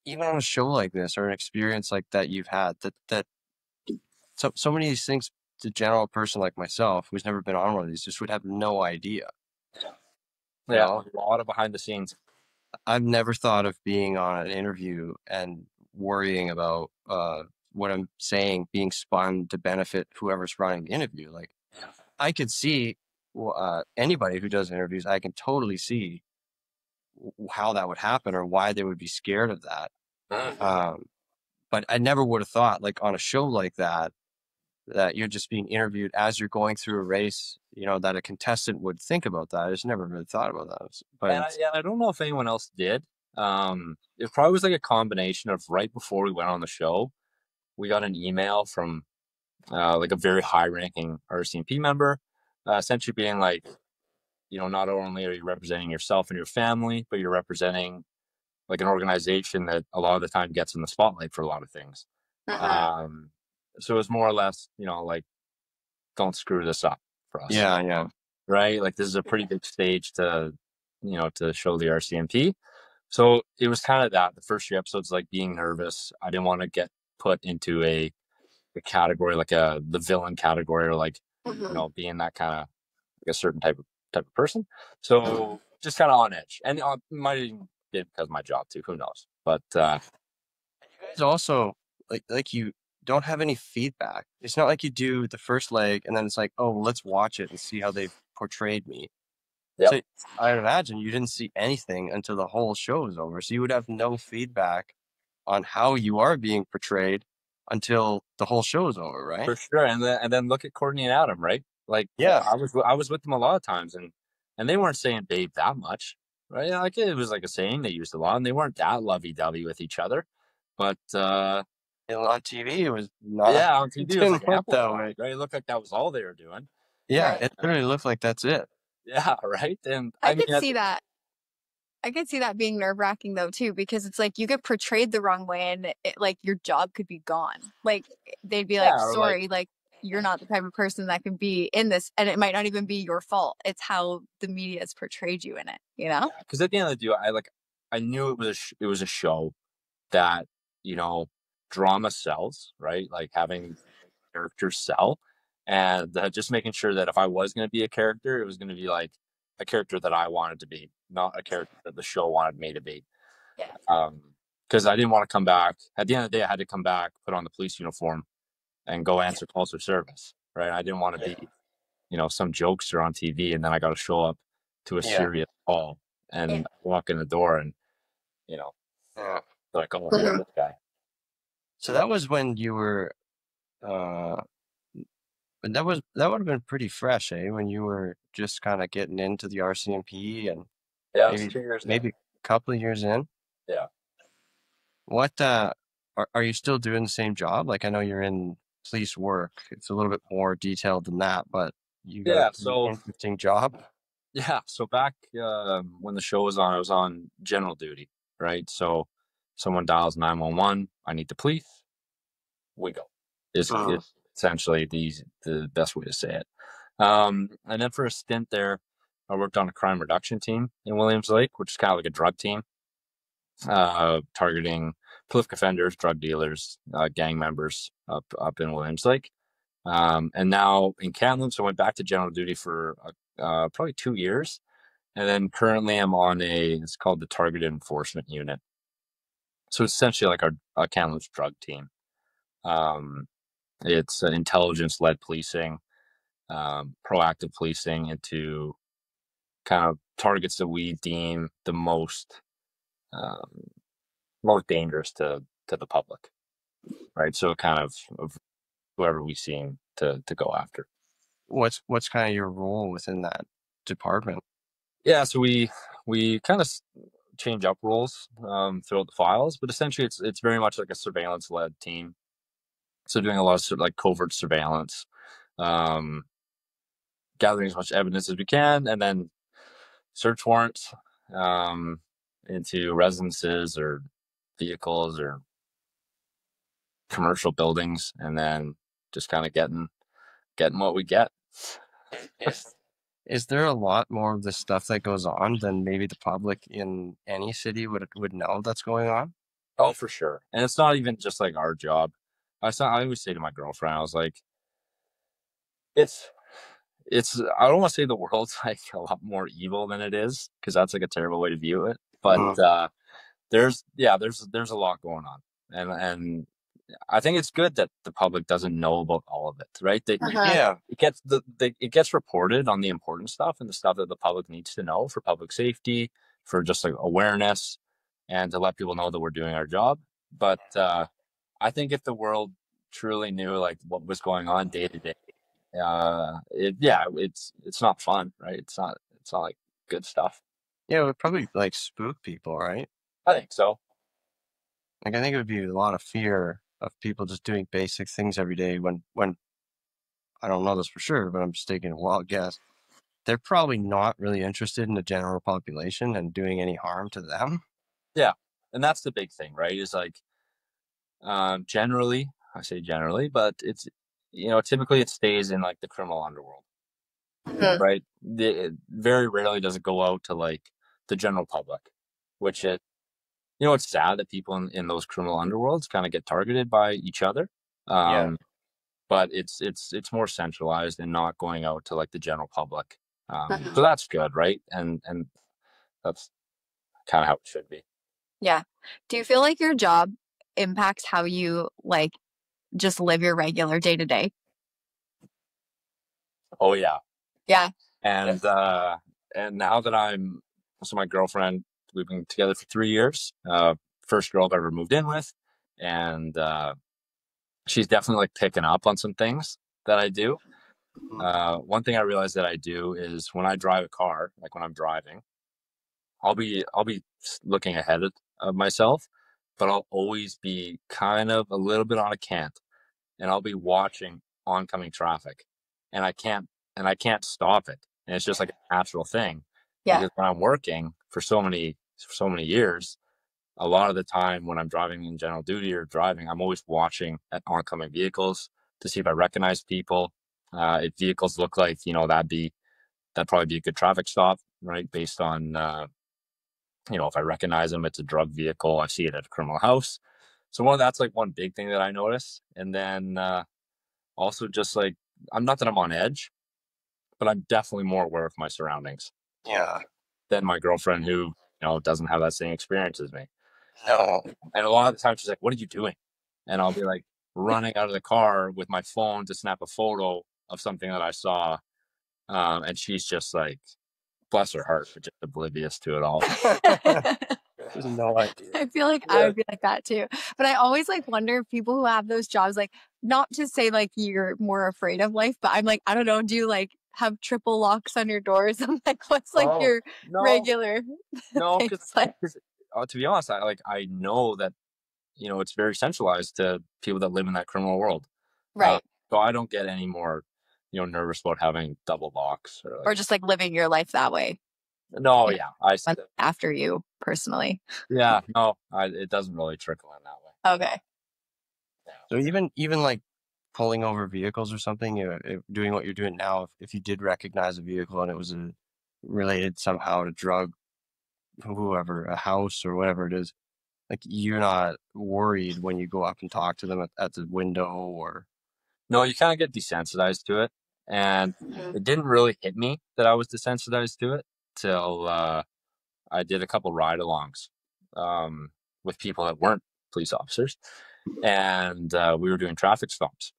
Speaker 1: even on a show like this or an experience like that you've had that so many of these things the general person like myself who's never been on one of these just would have no idea. You
Speaker 2: Yeah,
Speaker 1: know,
Speaker 2: a lot of behind the scenes.
Speaker 1: I've never thought of being on an interview and worrying about what I'm saying being spun to benefit whoever's running the interview. Like I could see anybody who does interviews, I can totally see how that would happen or why they would be scared of that. Um, but I never would have thought, like on a show like that, that you're just being interviewed as you're going through a race. You know that a contestant would think about that. I just never really thought about that. But
Speaker 2: And
Speaker 1: it's
Speaker 2: I don't know if anyone else did. It probably was like a combination of right before we went on the show, we got an email from like a very high ranking RCMP member, essentially being like, not only are you representing yourself and your family, but you're representing like an organization that a lot of the time gets in the spotlight for a lot of things. Um, so it was more or less, like, don't screw this up for us,
Speaker 1: yeah, yeah,
Speaker 2: right? Like this is a pretty big stage to show the RCMP. So it was kind of that. The first few episodes, like being nervous. I didn't want to get put into a category like the villain category or like being that kind of like a certain type of person. So just kind of on edge, and might even be because of my job too. Who knows? But
Speaker 1: you guys also like you don't have any feedback. It's not like you do the first leg and then it's like, oh, let's watch it and see how they've portrayed me.
Speaker 2: yep,
Speaker 1: So I'd imagine you didn't see anything until the whole show is over. So you would have no feedback on how you are being portrayed until the whole show is over, right?
Speaker 2: for sure. And then look at Courtney and Adam, right? Like
Speaker 1: Yeah.
Speaker 2: I was with them a lot of times, and they weren't saying babe that much, right? Like it was like a saying they used a lot, and they weren't that lovey dovey with each other. But
Speaker 1: And on TV, it was not,
Speaker 2: yeah, on
Speaker 1: it
Speaker 2: TV it was like
Speaker 1: didn't look that
Speaker 2: amplified,
Speaker 1: way.
Speaker 2: right? It looked like that was all they were doing.
Speaker 1: Yeah,
Speaker 2: And
Speaker 1: it literally looked like that's it.
Speaker 2: yeah, right. And
Speaker 3: I
Speaker 2: I mean,
Speaker 3: could see that. I could see that being nerve-wracking though too, because it's like you get portrayed the wrong way and like your job could be gone. Like they'd be like,
Speaker 2: yeah, or like
Speaker 3: sorry, like you're not the type of person that can be in this, and it might not even be your fault. It's how the media has portrayed you in it, you know?
Speaker 2: because at the end of the day, I knew it was a show that you know drama sells, right? Like having characters sell, and just making sure that if I was going to be a character, it was going to be like a character that I wanted to be, not a character that the show wanted me to be.
Speaker 3: Yeah.
Speaker 2: Because I didn't want to come back. At the end of the day, I had to come back, put on the police uniform, and go answer calls for service. Right? I didn't want to be, some jokester on TV, and then I got to show up to a
Speaker 1: Yeah.
Speaker 2: serious call and walk in the door, and you know,
Speaker 1: Yeah.
Speaker 2: like, oh, who's this guy?
Speaker 1: So that was when you were, uh, but that would have been pretty fresh, eh? When you were just kind of getting into the RCMP and
Speaker 2: Yeah, it was
Speaker 1: maybe
Speaker 2: 2 years in.
Speaker 1: maybe a couple of years in.
Speaker 2: Yeah.
Speaker 1: What are you still doing the same job? Like I know you're in police work. It's a little bit more detailed than that, but you got a
Speaker 2: Yeah.
Speaker 1: pretty
Speaker 2: So
Speaker 1: interesting job.
Speaker 2: yeah. So back when the show was on, I was on general duty. Right. So someone dials 911. I need the police. We go.
Speaker 1: Mm.
Speaker 2: Is essentially the best way to say it. And then for a stint there, I worked on a crime reduction team in Williams Lake, which is kind of like a drug team, targeting prolific offenders, drug dealers, gang members up in Williams Lake. And now in Callens, I went back to general duty for probably 2 years, and then currently I'm on it's called the Targeted Enforcement Unit. So it's essentially like our Callens drug team. Um, it's intelligence-led policing, proactive policing into kind of targets that we deem the um, most dangerous to the public, right? So kind of whoever we seem to go after.
Speaker 1: What's kind of your role within that department?
Speaker 2: Yeah, so we kind of change up roles throughout the files, but essentially it's very much like a surveillance led team. So doing a lot of like covert surveillance, um, gathering as much evidence as we can, and then search warrants um, into residences or vehicles or commercial buildings, and then just kind of getting what we get.
Speaker 1: Is there a lot more of this stuff that goes on than maybe the public in any city would know that's going on?
Speaker 2: Oh, for sure. And it's not even just like our job. I always say to my girlfriend, I was like, it's I don't want to say the world's like a lot more evil than it is, because that's like a terrible way to view it. But
Speaker 1: Mm,
Speaker 2: there's a lot going on. And I think it's good that the public doesn't know about all of it, right?
Speaker 1: yeah,
Speaker 2: It gets it gets reported on the important stuff and the stuff that the public needs to know for public safety, for just like awareness, and to let people know that we're doing our job. But I think if the world truly knew like what was going on day to day, it's not fun, right? It's not like good stuff.
Speaker 1: yeah, it would probably like spook people, right?
Speaker 2: I think so.
Speaker 1: Like I think it would be a lot of fear of people just doing basic things every day when I don't know this for sure, but I'm just taking a wild guess. They're probably not really interested in the general population and doing any harm to them.
Speaker 2: Yeah, and that's the big thing, right? Is like generally, I say generally, but it's typically it stays in like the criminal underworld,
Speaker 3: Mhm.
Speaker 2: right? It very rarely does it go out to like the general public, which it it's sad that people in those criminal underworlds kind of get targeted by each other.
Speaker 1: Yeah.
Speaker 2: Um, but it's more centralized and not going out to like the general public. So that's good, right? And that's kind of how it should be.
Speaker 3: Yeah. Do you feel like your job impacts how you like just live your regular day to day?
Speaker 2: Oh yeah,
Speaker 3: Yeah.
Speaker 2: and now that my girlfriend, we've been together for 3 years. First girl I've ever moved in with, and she's definitely like picking up on some things that I do.
Speaker 1: Mm,
Speaker 2: One thing I realized that I do is when I drive a car, like when I'm driving, I'll be looking ahead of myself, but I'll always be kind of a little bit on a cant, and I'll be watching oncoming traffic, and I can't stop it. And it's just like a natural thing,
Speaker 3: Yeah.
Speaker 2: because when I'm working for so many years, a lot of the time when I'm driving in general duty or driving, I'm always watching at oncoming vehicles to see if I recognize people. If vehicles look like that'd probably be a good traffic stop, right? Based on if I recognize them, it's a drug vehicle. I see it at a criminal house. So that's like one big thing that I notice. And then also just like I'm not that I'm on edge, but I'm definitely more aware of my surroundings
Speaker 1: yeah.
Speaker 2: than my girlfriend, who doesn't have that same experience as me.
Speaker 1: No.
Speaker 2: And a lot of the time she's like, "What are you doing?" And I'll be like running out of the car with my phone to snap a photo of something that I saw. And she's just like, bless her heart, but just oblivious to it all.
Speaker 1: There's no idea.
Speaker 3: I feel like I
Speaker 2: Yeah.
Speaker 3: would be like that too. But I always like wonder if people who have those jobs, like not to say like you're more afraid of life, but I'm like, I don't know, do you like have triple locks on your doors? I'm like, what's like
Speaker 2: Oh
Speaker 3: your
Speaker 2: no,
Speaker 3: regular
Speaker 2: no,
Speaker 3: things like?
Speaker 2: because to be honest, I know that it's very centralized to people that live in that criminal world. Uh,
Speaker 3: Right.
Speaker 2: so I don't get any more nervous about having double locks or
Speaker 3: Or
Speaker 2: like.
Speaker 3: just like living your life that way.
Speaker 2: No,
Speaker 3: You
Speaker 2: yeah,
Speaker 3: know, after you personally.
Speaker 2: yeah, no, it doesn't really trickle in that way.
Speaker 3: Okay.
Speaker 2: Yeah.
Speaker 1: So even like pulling over vehicles or something, doing what you're doing now, if you did recognize a vehicle and it was related somehow to drug, whoever, a house or whatever it is, like you're not worried when you go up and talk to them at the window or
Speaker 2: No, you kind of get desensitized to it, and
Speaker 3: Mhm.
Speaker 2: it didn't really hit me that I was desensitized to it till I did a couple ride-alongs um, with people that weren't police officers, and we were doing traffic stops,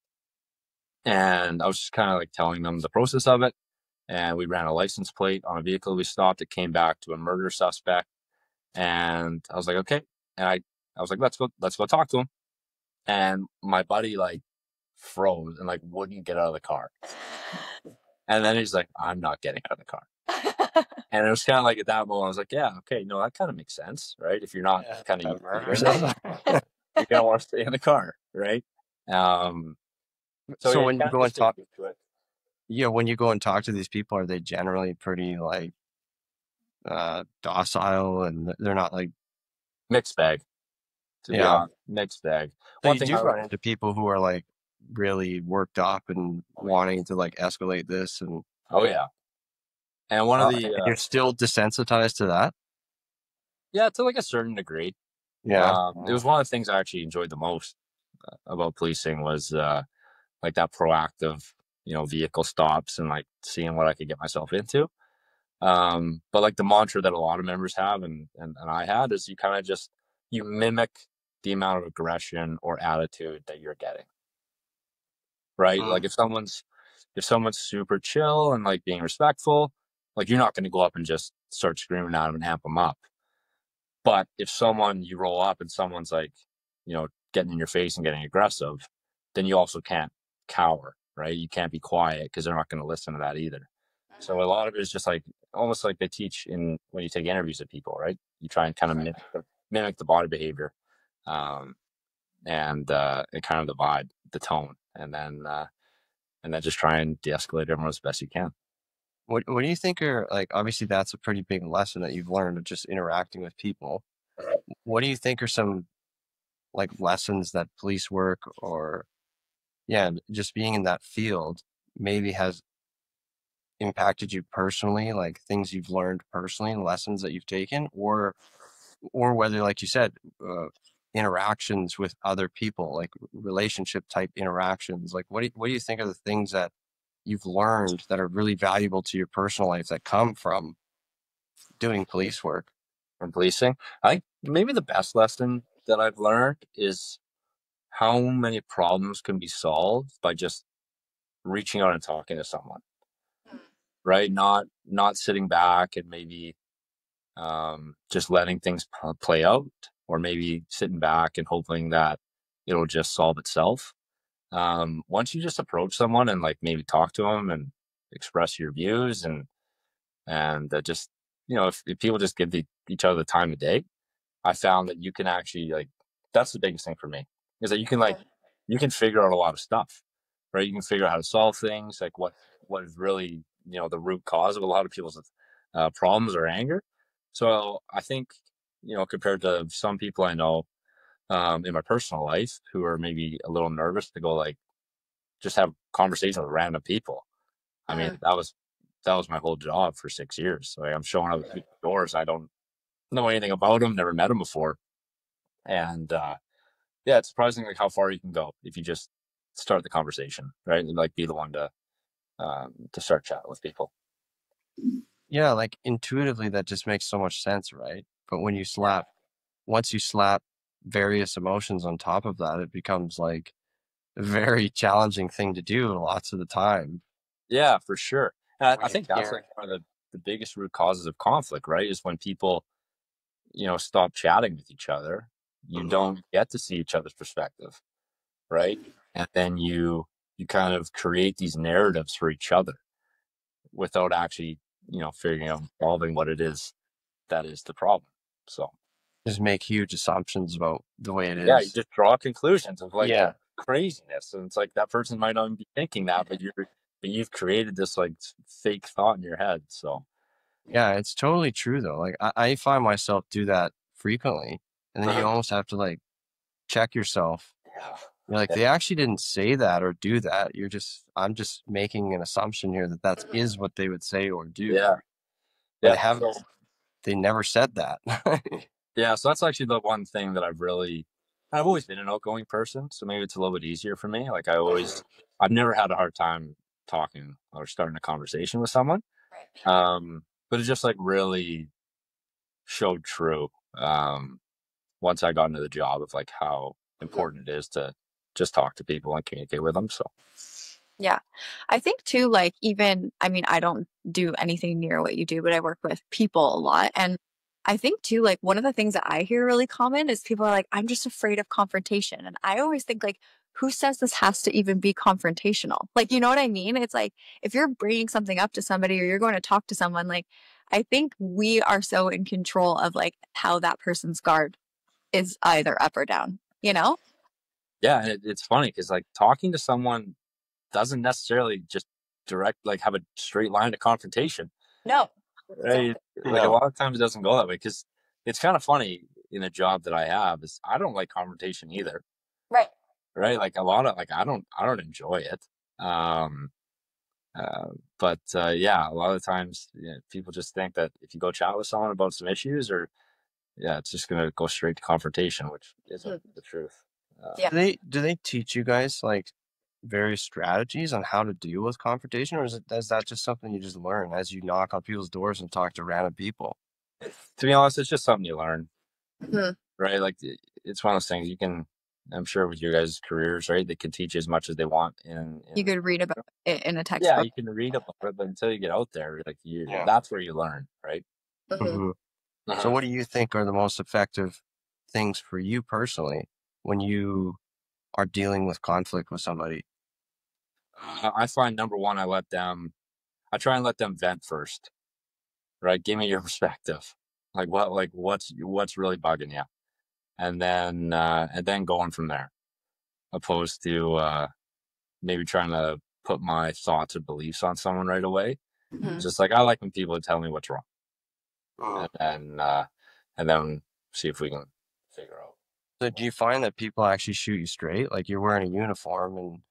Speaker 2: and I was just kind of like telling them the process of it, and we ran a license plate on a vehicle we stopped. It came back to a murder suspect, and I was like, okay, and I was like, let's go talk to him, and my buddy like froze and like wouldn't get out of the car. And then he's like, I'm not getting out of the car. And it was kind of like at that moment, I was like, yeah, okay, no, that kind of makes sense, right? If you're not
Speaker 1: yeah,
Speaker 2: kind of
Speaker 1: a
Speaker 2: used to
Speaker 1: murder
Speaker 2: doing it,
Speaker 1: suspect.
Speaker 2: you're going to want to stay in the car, right? Um, so
Speaker 1: So
Speaker 2: yeah, you
Speaker 1: when you
Speaker 2: kind of
Speaker 1: go and
Speaker 2: just get
Speaker 1: talk,
Speaker 2: used to it.
Speaker 1: yeah, when you go and talk to these people, are they generally pretty like docile and they're not like
Speaker 2: Mixed bag, to be
Speaker 1: yeah.
Speaker 2: honest, mixed bag.
Speaker 1: So
Speaker 2: One
Speaker 1: you
Speaker 2: thing
Speaker 1: do
Speaker 2: I,
Speaker 1: run into people who are like really worked up and
Speaker 2: oh yeah,
Speaker 1: wanting to like escalate this and
Speaker 2: oh yeah, And one of
Speaker 1: And
Speaker 2: the
Speaker 1: you're still desensitized to that?
Speaker 2: yeah, to like a certain degree.
Speaker 1: Yeah.
Speaker 2: It was one of the things I actually enjoyed the most about policing was like that proactive, vehicle stops and like seeing what I could get myself into. But like the mantra that a lot of members have and I had is you kind of just you mimic the amount of aggression or attitude that you're getting. Right?
Speaker 1: Mm.
Speaker 2: Like if someone's super chill and like being respectful, like you're not going to go up and just start screaming at them and amp them up. But if someone you roll up and someone's like, getting in your face and getting aggressive, then you also can't cower, right? You can't be quiet because they're not going to listen to that either. So a lot of it is just like almost like they teach in when you take interviews of people, right? You try and kind of mimic the body behavior, um, and kind of the vibe, the tone, and then just try and de-escalate everyone as best you can.
Speaker 1: What do you think are like, obviously that's a pretty big lesson that you've learned of just interacting with people. What do you think are some like lessons that police work or yeah, just being in that field maybe has impacted you personally, like things you've learned personally, lessons that you've taken, or whether, like you said, uh, interactions with other people, like relationship type interactions. Like, what do you think are the things that you've learned that are really valuable to your personal life that come from doing police work?
Speaker 2: From policing, I think maybe the best lesson that I've learned is how many problems can be solved by just reaching out and talking to someone, right? Not sitting back and maybe just letting things play out, or maybe sitting back and hoping that it'll just solve itself. Once you just approach someone and like maybe talk to them and express your views and just if people just give each other the time of day, I found that you can actually like that's the biggest thing for me is that you can figure out a lot of stuff, right? You can figure out how to solve things, like what is really the root cause of a lot of people's problems or anger. So I think compared to some people I know in my personal life who are maybe a little nervous to go like just have conversations with random people. I mean that was my whole job for 6 years. So I'm showing up at people's doors. I don't know anything about them, never met them before, and yeah, it's surprising like how far you can go if you just start the conversation, right? And like be the one to start chatting with people.
Speaker 1: Yeah, like intuitively, that just makes so much sense, right? But once you slap various emotions on top of that, it becomes like a very challenging thing to do lots of the time.
Speaker 2: Yeah, for sure. And I
Speaker 1: Really
Speaker 2: think that's
Speaker 1: scary.
Speaker 2: like one of the biggest root causes of conflict, right? Is when people stop chatting with each other, you don't get to see each other's perspective, right? And then you kind of create these narratives for each other without actually figuring out solving what it is that is the problem. So
Speaker 1: Just make huge assumptions about the way it
Speaker 2: yeah, you
Speaker 1: is.
Speaker 2: just draw conclusions of like
Speaker 1: Yeah.
Speaker 2: craziness, and it's like that person might not even be thinking that, but you've created this like fake thought in your head. So
Speaker 1: Yeah, it's totally true though. Like I find myself do that frequently. And then you almost have to like check yourself.
Speaker 2: yeah,
Speaker 1: You're like,
Speaker 2: yeah,
Speaker 1: they actually didn't say that or do that. I'm just making an assumption here that that is what they would say or do.
Speaker 2: yeah,
Speaker 1: But
Speaker 2: yeah. So
Speaker 1: they never said that.
Speaker 2: yeah, so that's actually the one thing that I've always been an outgoing person, so maybe it's a little bit easier for me. Like I've never had a hard time talking or starting a conversation with someone. But it just like really showed true once I got into the job of like how important it is to just talk to people and communicate with them. So
Speaker 3: Yeah. I think too, like, even, I mean, I don't do anything near what you do, but I work with people a lot. And I think too, like, one of the things that I hear really common is people are like, I'm just afraid of confrontation. And I always think, like, who says this has to even be confrontational? Like, you know what I mean? It's like, if you're bringing something up to somebody or you're going to talk to someone, like, I think we are so in control of like how that person's guard is either up or down, you know?
Speaker 2: yeah, and it's funny because like talking to someone doesn't necessarily just direct like have a straight line to confrontation,
Speaker 3: No.
Speaker 2: right? Like a
Speaker 1: No.
Speaker 2: lot of times it doesn't go that way because it's kind of funny in a job that I have is I don't like confrontation either,
Speaker 3: Right.
Speaker 2: right? Like a lot of like I don't enjoy it. Um, Yeah, a lot of times people just think that if you go chat with someone about some issues, or it's just gonna go straight to confrontation, which isn't
Speaker 3: Mm.
Speaker 2: the truth.
Speaker 3: Yeah.
Speaker 1: Do they teach you guys like various strategies on how to deal with confrontation, or is that just something you just learn as you knock on people's doors and talk to random people?
Speaker 2: To be honest, it's just something you learn,
Speaker 3: Mhm.
Speaker 2: right? Like it's one of those things you can. I'm sure with your guys' careers, right? They can teach you as much as they want
Speaker 3: You
Speaker 2: in
Speaker 3: could read about it in a
Speaker 2: yeah,
Speaker 3: textbook.
Speaker 2: you can read about it, but until you get out there, like
Speaker 1: Yeah.
Speaker 2: that's where you learn, right?
Speaker 3: Mhm.
Speaker 1: hmm So,
Speaker 2: Uh-huh.
Speaker 1: what do you think are the most effective things for you personally when you are dealing with conflict with somebody?
Speaker 2: I find number one, I try and let them vent first, right? Give me your perspective, like what's really bugging you, and then going from there, opposed to maybe trying to put my thoughts or beliefs on someone right away.
Speaker 3: Mhm.
Speaker 2: Just like I like when people tell me what's wrong,
Speaker 1: Mhm.
Speaker 2: and then see if we can figure out.
Speaker 1: So, do you find that people actually shoot you straight? Like you're wearing a uniform, and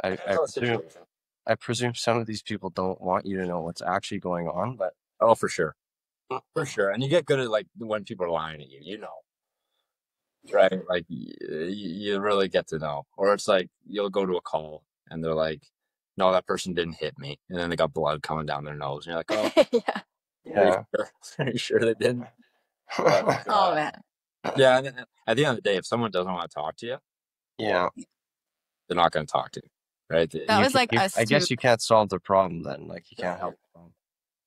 Speaker 1: I
Speaker 2: Depends on the
Speaker 1: presume
Speaker 2: situation.
Speaker 1: I presume some of these people don't want you to know what's actually going on, but
Speaker 2: Oh, for sure. And you get good at like when people are lying at you, right? Like you really get to know. Or it's like you'll go to a call and they're like, "No, that person didn't hit me," and then they got blood coming down their nose, and you're like, "Oh,
Speaker 3: Yeah.
Speaker 2: are you
Speaker 1: yeah.
Speaker 2: sure? Are you sure they didn't?" But
Speaker 3: Oh man.
Speaker 2: yeah, and at the end of the day, if someone doesn't want to talk to you,
Speaker 1: Yeah.
Speaker 2: they're not going to talk to you, right?
Speaker 3: That
Speaker 1: You
Speaker 3: was
Speaker 1: can
Speaker 3: like
Speaker 1: I
Speaker 3: us to
Speaker 1: guess you can't solve the problem then, like, you can't help
Speaker 2: No,
Speaker 1: the problem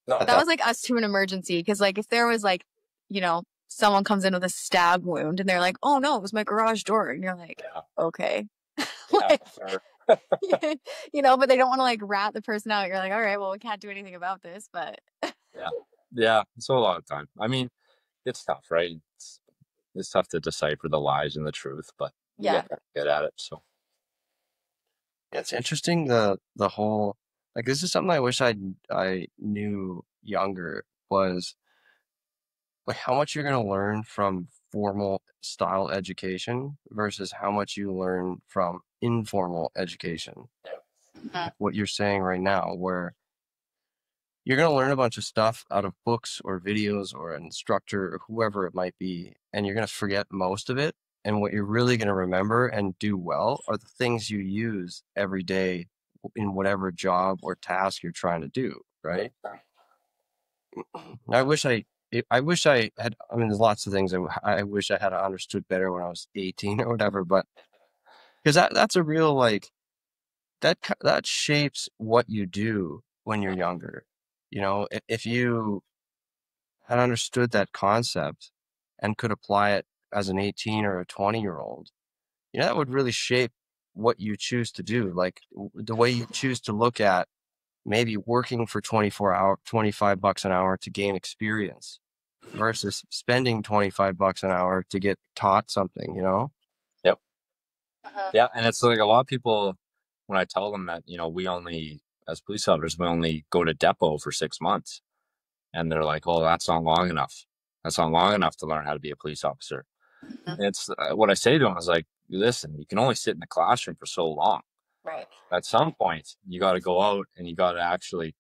Speaker 2: no,
Speaker 1: at
Speaker 3: that
Speaker 1: that
Speaker 3: was like us to an emergency because like if there was like, someone comes in with a stab wound and they're like, "Oh no, it was my garage door." And you're like,
Speaker 2: yeah,
Speaker 3: "Okay."
Speaker 2: yeah,
Speaker 3: Like,
Speaker 2: for sure.
Speaker 3: but they don't want to like rat the person out. You're like, "All right, well, we can't do anything about this, but
Speaker 2: Yeah, yeah. So a lot of time. I mean, it's tough, right? It's tough to decipher the lies and the truth, but you
Speaker 3: yeah."
Speaker 2: get good at it. So
Speaker 1: Yeah, it's interesting the whole like, this is something I wish I knew younger was, like, how much you're gonna learn from formal style education versus how much you learn from informal education.
Speaker 3: Mhm.
Speaker 1: Like what you're saying right now, where you're going to learn a bunch of stuff out of books or videos or an instructor or whoever it might be, and you're going to forget most of it. And what you're really going to remember and do well are the things you use every day in whatever job or task you're trying to do, right? I wish I wish I had, I mean, there's lots of things I wish I had understood better when I was 18 or whatever, but because that's a real, like, that shapes what you do when you're younger. If you had understood that concept and could apply it as an 18 or a 20-year-old, that would really shape what you choose to do. Like the way you choose to look at maybe working for 25 bucks an hour to gain experience versus spending 25 bucks an hour to get taught something.
Speaker 2: yep,
Speaker 3: Mhm.
Speaker 2: yeah. And it's like a lot of people when I tell them that we only as police officers we only go to depot for 6 months, and they're like, "Oh, that's not long enough. That's not long enough to learn how to be a police officer."
Speaker 3: Mhm.
Speaker 2: And it's what I say to them is like, "Listen, you can only sit in the classroom for so long.
Speaker 3: Right.
Speaker 2: At some point, you got to go out and you got to actually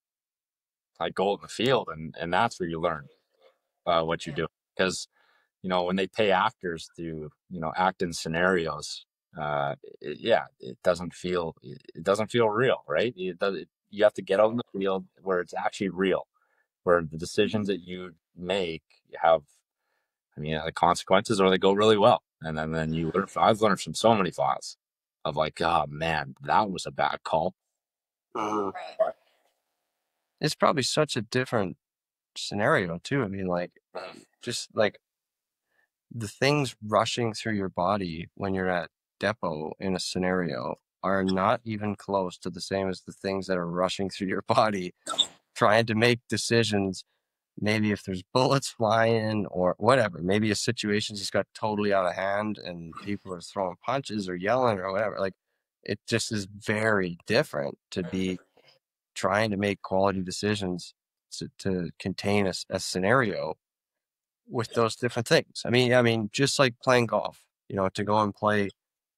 Speaker 2: like go out in the field, and that's where you learn what you do because." When they pay actors to, act in scenarios, it doesn't feel real, right? You have to get out in the field where it's actually real, where the decisions that you make have, I mean, the consequences, or they go really well, and then you learn. I've learned from so many files of like, oh man, that was a bad call.
Speaker 1: Mhm.
Speaker 3: Right.
Speaker 1: It's probably such a different scenario too. I mean, like, just like the things rushing through your body when you're at depot in a scenario are not even close to the same as the things that are rushing through your body trying to make decisions. Maybe if there's bullets flying or whatever, maybe a situation just got totally out of hand and people are throwing punches or yelling or whatever. Like, it just is very different to be trying to make quality decisions to contain a scenario with those different things. I mean, just like playing golf, to go and play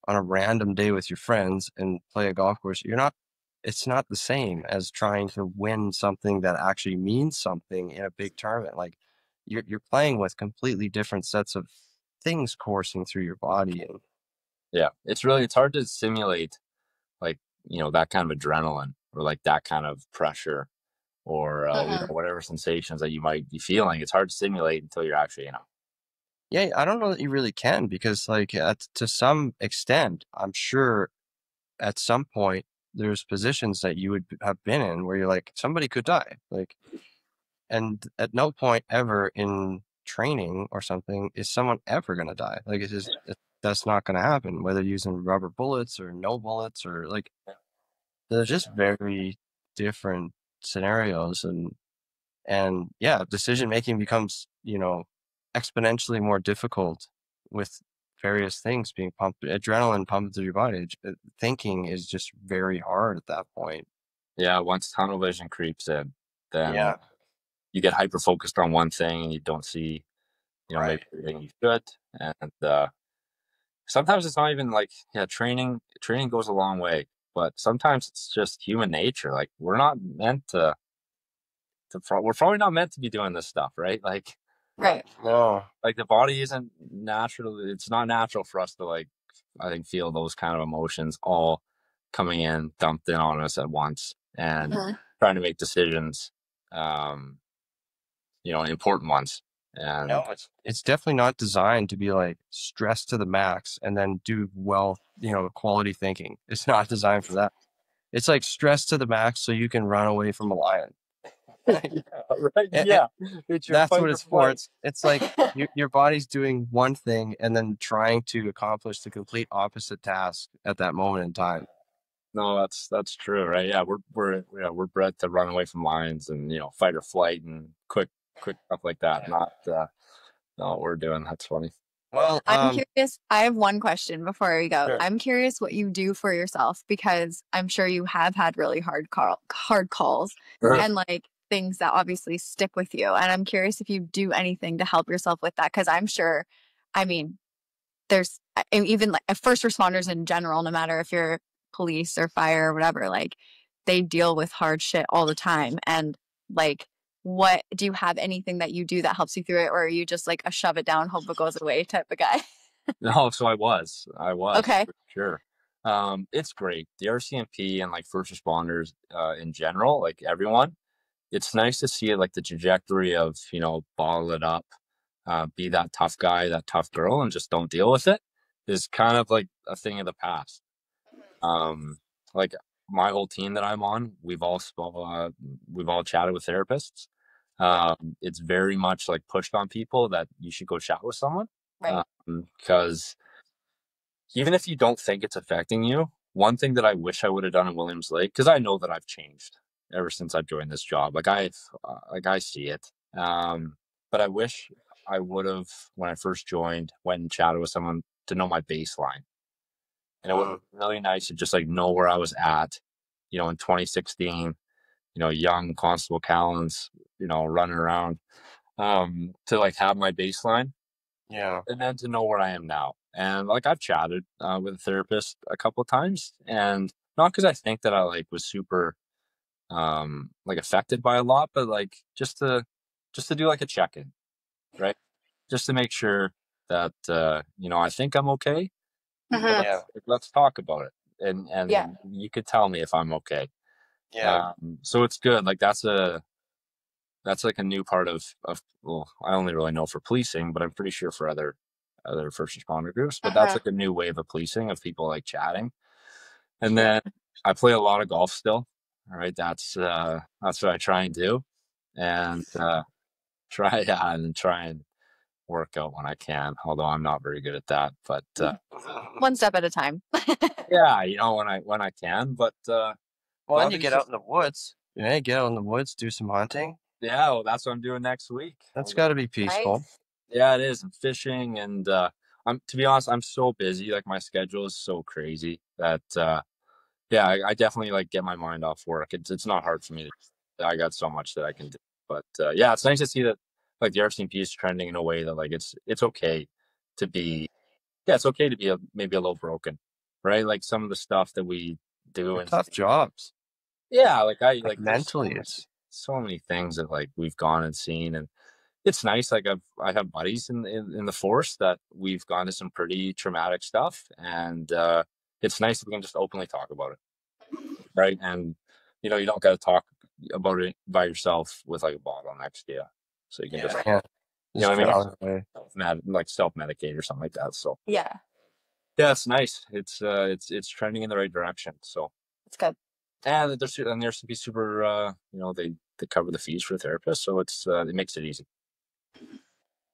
Speaker 1: on a random day with your friends and play a golf course, you're not it's not the same as trying to win something that actually means something in a big tournament. Like you're playing with completely different sets of things coursing through your body. And
Speaker 2: Yeah, it's hard to simulate like, that kind of adrenaline or like that kind of pressure or whatever sensations that you might be feeling. It's hard to simulate until you're actually,
Speaker 1: yeah, I don't know that you really can because like to some extent, I'm sure at some point there's positions that you would have been in where you're like somebody could die. Like, and at no point ever in training or something is someone ever going to die. Like that's not going to happen, whether using rubber bullets or no bullets or like, they're just very different scenarios. And yeah, decision making becomes, exponentially more difficult with various things being pumped, adrenaline pumped through your body. Thinking is just very hard at that point.
Speaker 2: yeah, once tunnel vision creeps in, then
Speaker 1: Yeah,
Speaker 2: you get hyper focused on one thing and you don't see, maybe
Speaker 1: right.
Speaker 2: everything you should. And sometimes it's not even like, yeah, training goes a long way, but sometimes it's just human nature. Like we're not meant we're probably not meant to be doing this stuff, right?
Speaker 3: Right.
Speaker 1: No,
Speaker 2: Like the body isn't natural. It's not natural for us to like, I think, feel those kind of emotions all coming in, dumped in on us at once, and
Speaker 3: Mhm.
Speaker 2: trying to make decisions, um, important ones.
Speaker 1: no,
Speaker 2: And
Speaker 1: it's definitely not designed to be like stressed to the max and then do well, quality thinking. It's not designed for that. It's like stress to the max so you can run away from a lion.
Speaker 2: yeah, right,
Speaker 1: It,
Speaker 2: yeah, it's your
Speaker 1: that's
Speaker 2: fight
Speaker 1: what
Speaker 2: or
Speaker 1: it's for.
Speaker 2: flight.
Speaker 1: It's like your body's doing one thing and then trying to accomplish the complete opposite task at that moment in time.
Speaker 2: No, that's true, right? Yeah, we're bred to run away from lions and fight or flight and quick stuff like that. Not not what we're doing. That's funny.
Speaker 1: Well,
Speaker 3: I'm curious. I have one question before we go.
Speaker 1: sure.
Speaker 3: I'm curious what you do for yourself because I'm sure you have had really hard calls and like things that obviously stick with you. And I'm curious if you do anything to help yourself with that because I'm sure, I mean, there's even like first responders in general, no matter if you're police or fire or whatever, like they deal with hard shit all the time. And like, what do you have anything that you do that helps you through it, or are you just like a shove it down, hope it goes away type of guy?
Speaker 2: No, so I was
Speaker 3: Okay.
Speaker 2: for sure. It's great. The RCMP and like first responders in general, like everyone, it's nice to see like the trajectory of, bottle it up, be that tough guy, that tough girl, and just don't deal with it is kind of like a thing of the past. Um, like my whole team that I'm on, we've all chatted with therapists. It's very much like pushed on people that you should go chat with someone,
Speaker 3: Right.
Speaker 2: because even if you don't think it's affecting you, one thing that I wish I would have done in Williams Lake, because I know that I've changed ever since I've joined this job. I see it. But I wish I would have, when I first joined, went and chatted with someone to know my baseline. And it would have been really nice to just like know where I was at, in 2016, young Constable Callens, running around, to like have my baseline
Speaker 1: Yeah.
Speaker 2: and then to know where I am now. And like I've chatted with a therapist a couple of times, and not because I think that I like was super like affected by a lot, but like just to do like a check in, right? Just to make sure that I think I'm okay, but
Speaker 3: Mhm.
Speaker 1: Yeah.
Speaker 2: let's talk about it, and
Speaker 3: Yeah.
Speaker 2: you could tell me if I'm okay.
Speaker 1: Yeah.
Speaker 2: So it's good. Like that's like a new part of, well, I only really know for policing, but I'm pretty sure for other first responder groups, but that's
Speaker 3: Uh-huh.
Speaker 2: like a new wave of policing of people like chatting. And then I play a lot of golf still. All right, that's what I try and do, and try and work out when I can, although I'm not very good at that. But
Speaker 3: One step at a time.
Speaker 2: yeah, when I can.
Speaker 1: Well,
Speaker 2: But
Speaker 1: then you get
Speaker 2: obviously,
Speaker 1: out in the woods. Yeah, get out in the woods, do some hunting.
Speaker 2: yeah, well, that's what I'm doing next week.
Speaker 1: That's got to be peaceful.
Speaker 3: Nice.
Speaker 2: Yeah, it is. I'm fishing, and I'm to be honest, I'm so busy. Like my schedule is so crazy that yeah, I definitely like get my mind off work. It's not hard for me to. I got so much that I can do. But yeah, it's nice to see that like the RCMP is trending in a way that like it's okay to be. Yeah, it's okay to be maybe a little broken, right? Like some of the stuff that we do
Speaker 1: They're
Speaker 2: and
Speaker 1: tough jobs.
Speaker 2: Yeah, like there's
Speaker 1: mentally, it's
Speaker 2: so many things that like we've gone and seen, and it's nice. Like I have buddies in the force that we've gone to some pretty traumatic stuff, and it's nice that we can just openly talk about it, right? And you don't got to talk about it by yourself with like a bottle next to you, so you can just
Speaker 1: yeah, just
Speaker 2: what I mean,
Speaker 1: drown away.
Speaker 2: like self medicate or something like that. So
Speaker 3: Yeah,
Speaker 2: yeah, it's nice. It's trending in the right direction. So
Speaker 3: it's good.
Speaker 2: and there's to be super. They cover the fees for the therapist, so it makes it easy.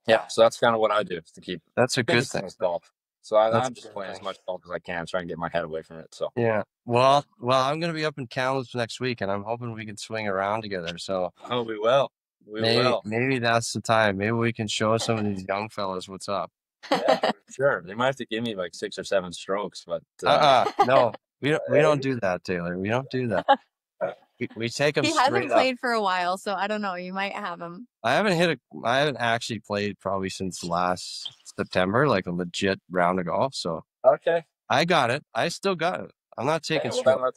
Speaker 2: Yeah, so that's kind of what I do is to keep
Speaker 1: That's a good
Speaker 2: biggest
Speaker 1: thing.
Speaker 2: thing is golf. So
Speaker 1: That's
Speaker 2: I'm
Speaker 1: a
Speaker 2: just
Speaker 1: good
Speaker 2: playing as
Speaker 1: thing.
Speaker 2: much golf as I can, try and get my head away from it. So
Speaker 1: Yeah.
Speaker 2: yeah.
Speaker 1: Well, I'm gonna be up in Callens next week, and I'm hoping we can swing around together. So
Speaker 2: Oh, we will. We will.
Speaker 1: maybe that's the time. Maybe we can show some of these young fellas what's up.
Speaker 2: Yeah, for sure. They might have to give me like 6 or 7 strokes, but
Speaker 1: No, we don't
Speaker 2: hey,
Speaker 1: do that, Taylor. We don't do that. We take them
Speaker 3: He
Speaker 1: straight
Speaker 3: hasn't
Speaker 1: up.
Speaker 3: played for a while, so I don't know. You might have him.
Speaker 1: I haven't actually played probably since last September, like a legit round of golf. So
Speaker 2: okay.
Speaker 1: I got it. I still got it. I'm not
Speaker 2: Okay,
Speaker 1: taking
Speaker 2: well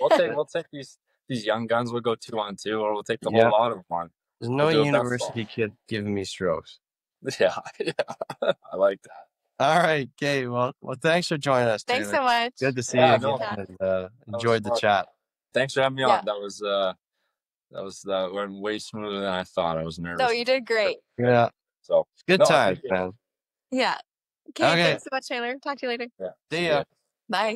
Speaker 2: then
Speaker 1: stroke.
Speaker 2: we'll take these young guns. We'll go 2-on-2, or we'll take the whole
Speaker 1: Yeah.
Speaker 2: lot of them on.
Speaker 1: There's
Speaker 2: We'll
Speaker 1: no
Speaker 2: do a best ball.
Speaker 1: university kid giving me strokes.
Speaker 2: Yeah, yeah. I like that.
Speaker 1: All right, okay. Well, thanks for joining us,
Speaker 3: Thanks
Speaker 1: Taylor.
Speaker 3: so much.
Speaker 1: Good to see you
Speaker 2: Yeah,
Speaker 1: again,
Speaker 2: no,
Speaker 3: Yeah.
Speaker 1: and
Speaker 2: that was
Speaker 1: enjoyed the
Speaker 2: fun.
Speaker 1: chat.
Speaker 2: Thanks for having me
Speaker 3: Yeah.
Speaker 2: on. That went way smoother than I thought. I was
Speaker 3: No,
Speaker 2: nervous.
Speaker 3: you did great.
Speaker 1: Yeah,
Speaker 2: So
Speaker 1: good
Speaker 2: no, I
Speaker 1: times,
Speaker 2: appreciate it.
Speaker 1: man.
Speaker 3: Yeah. Okay,
Speaker 1: Okay,
Speaker 3: thanks so much, Taylor. Talk to you later.
Speaker 2: Yeah.
Speaker 1: see
Speaker 2: See
Speaker 1: ya.
Speaker 2: ya.
Speaker 3: Bye.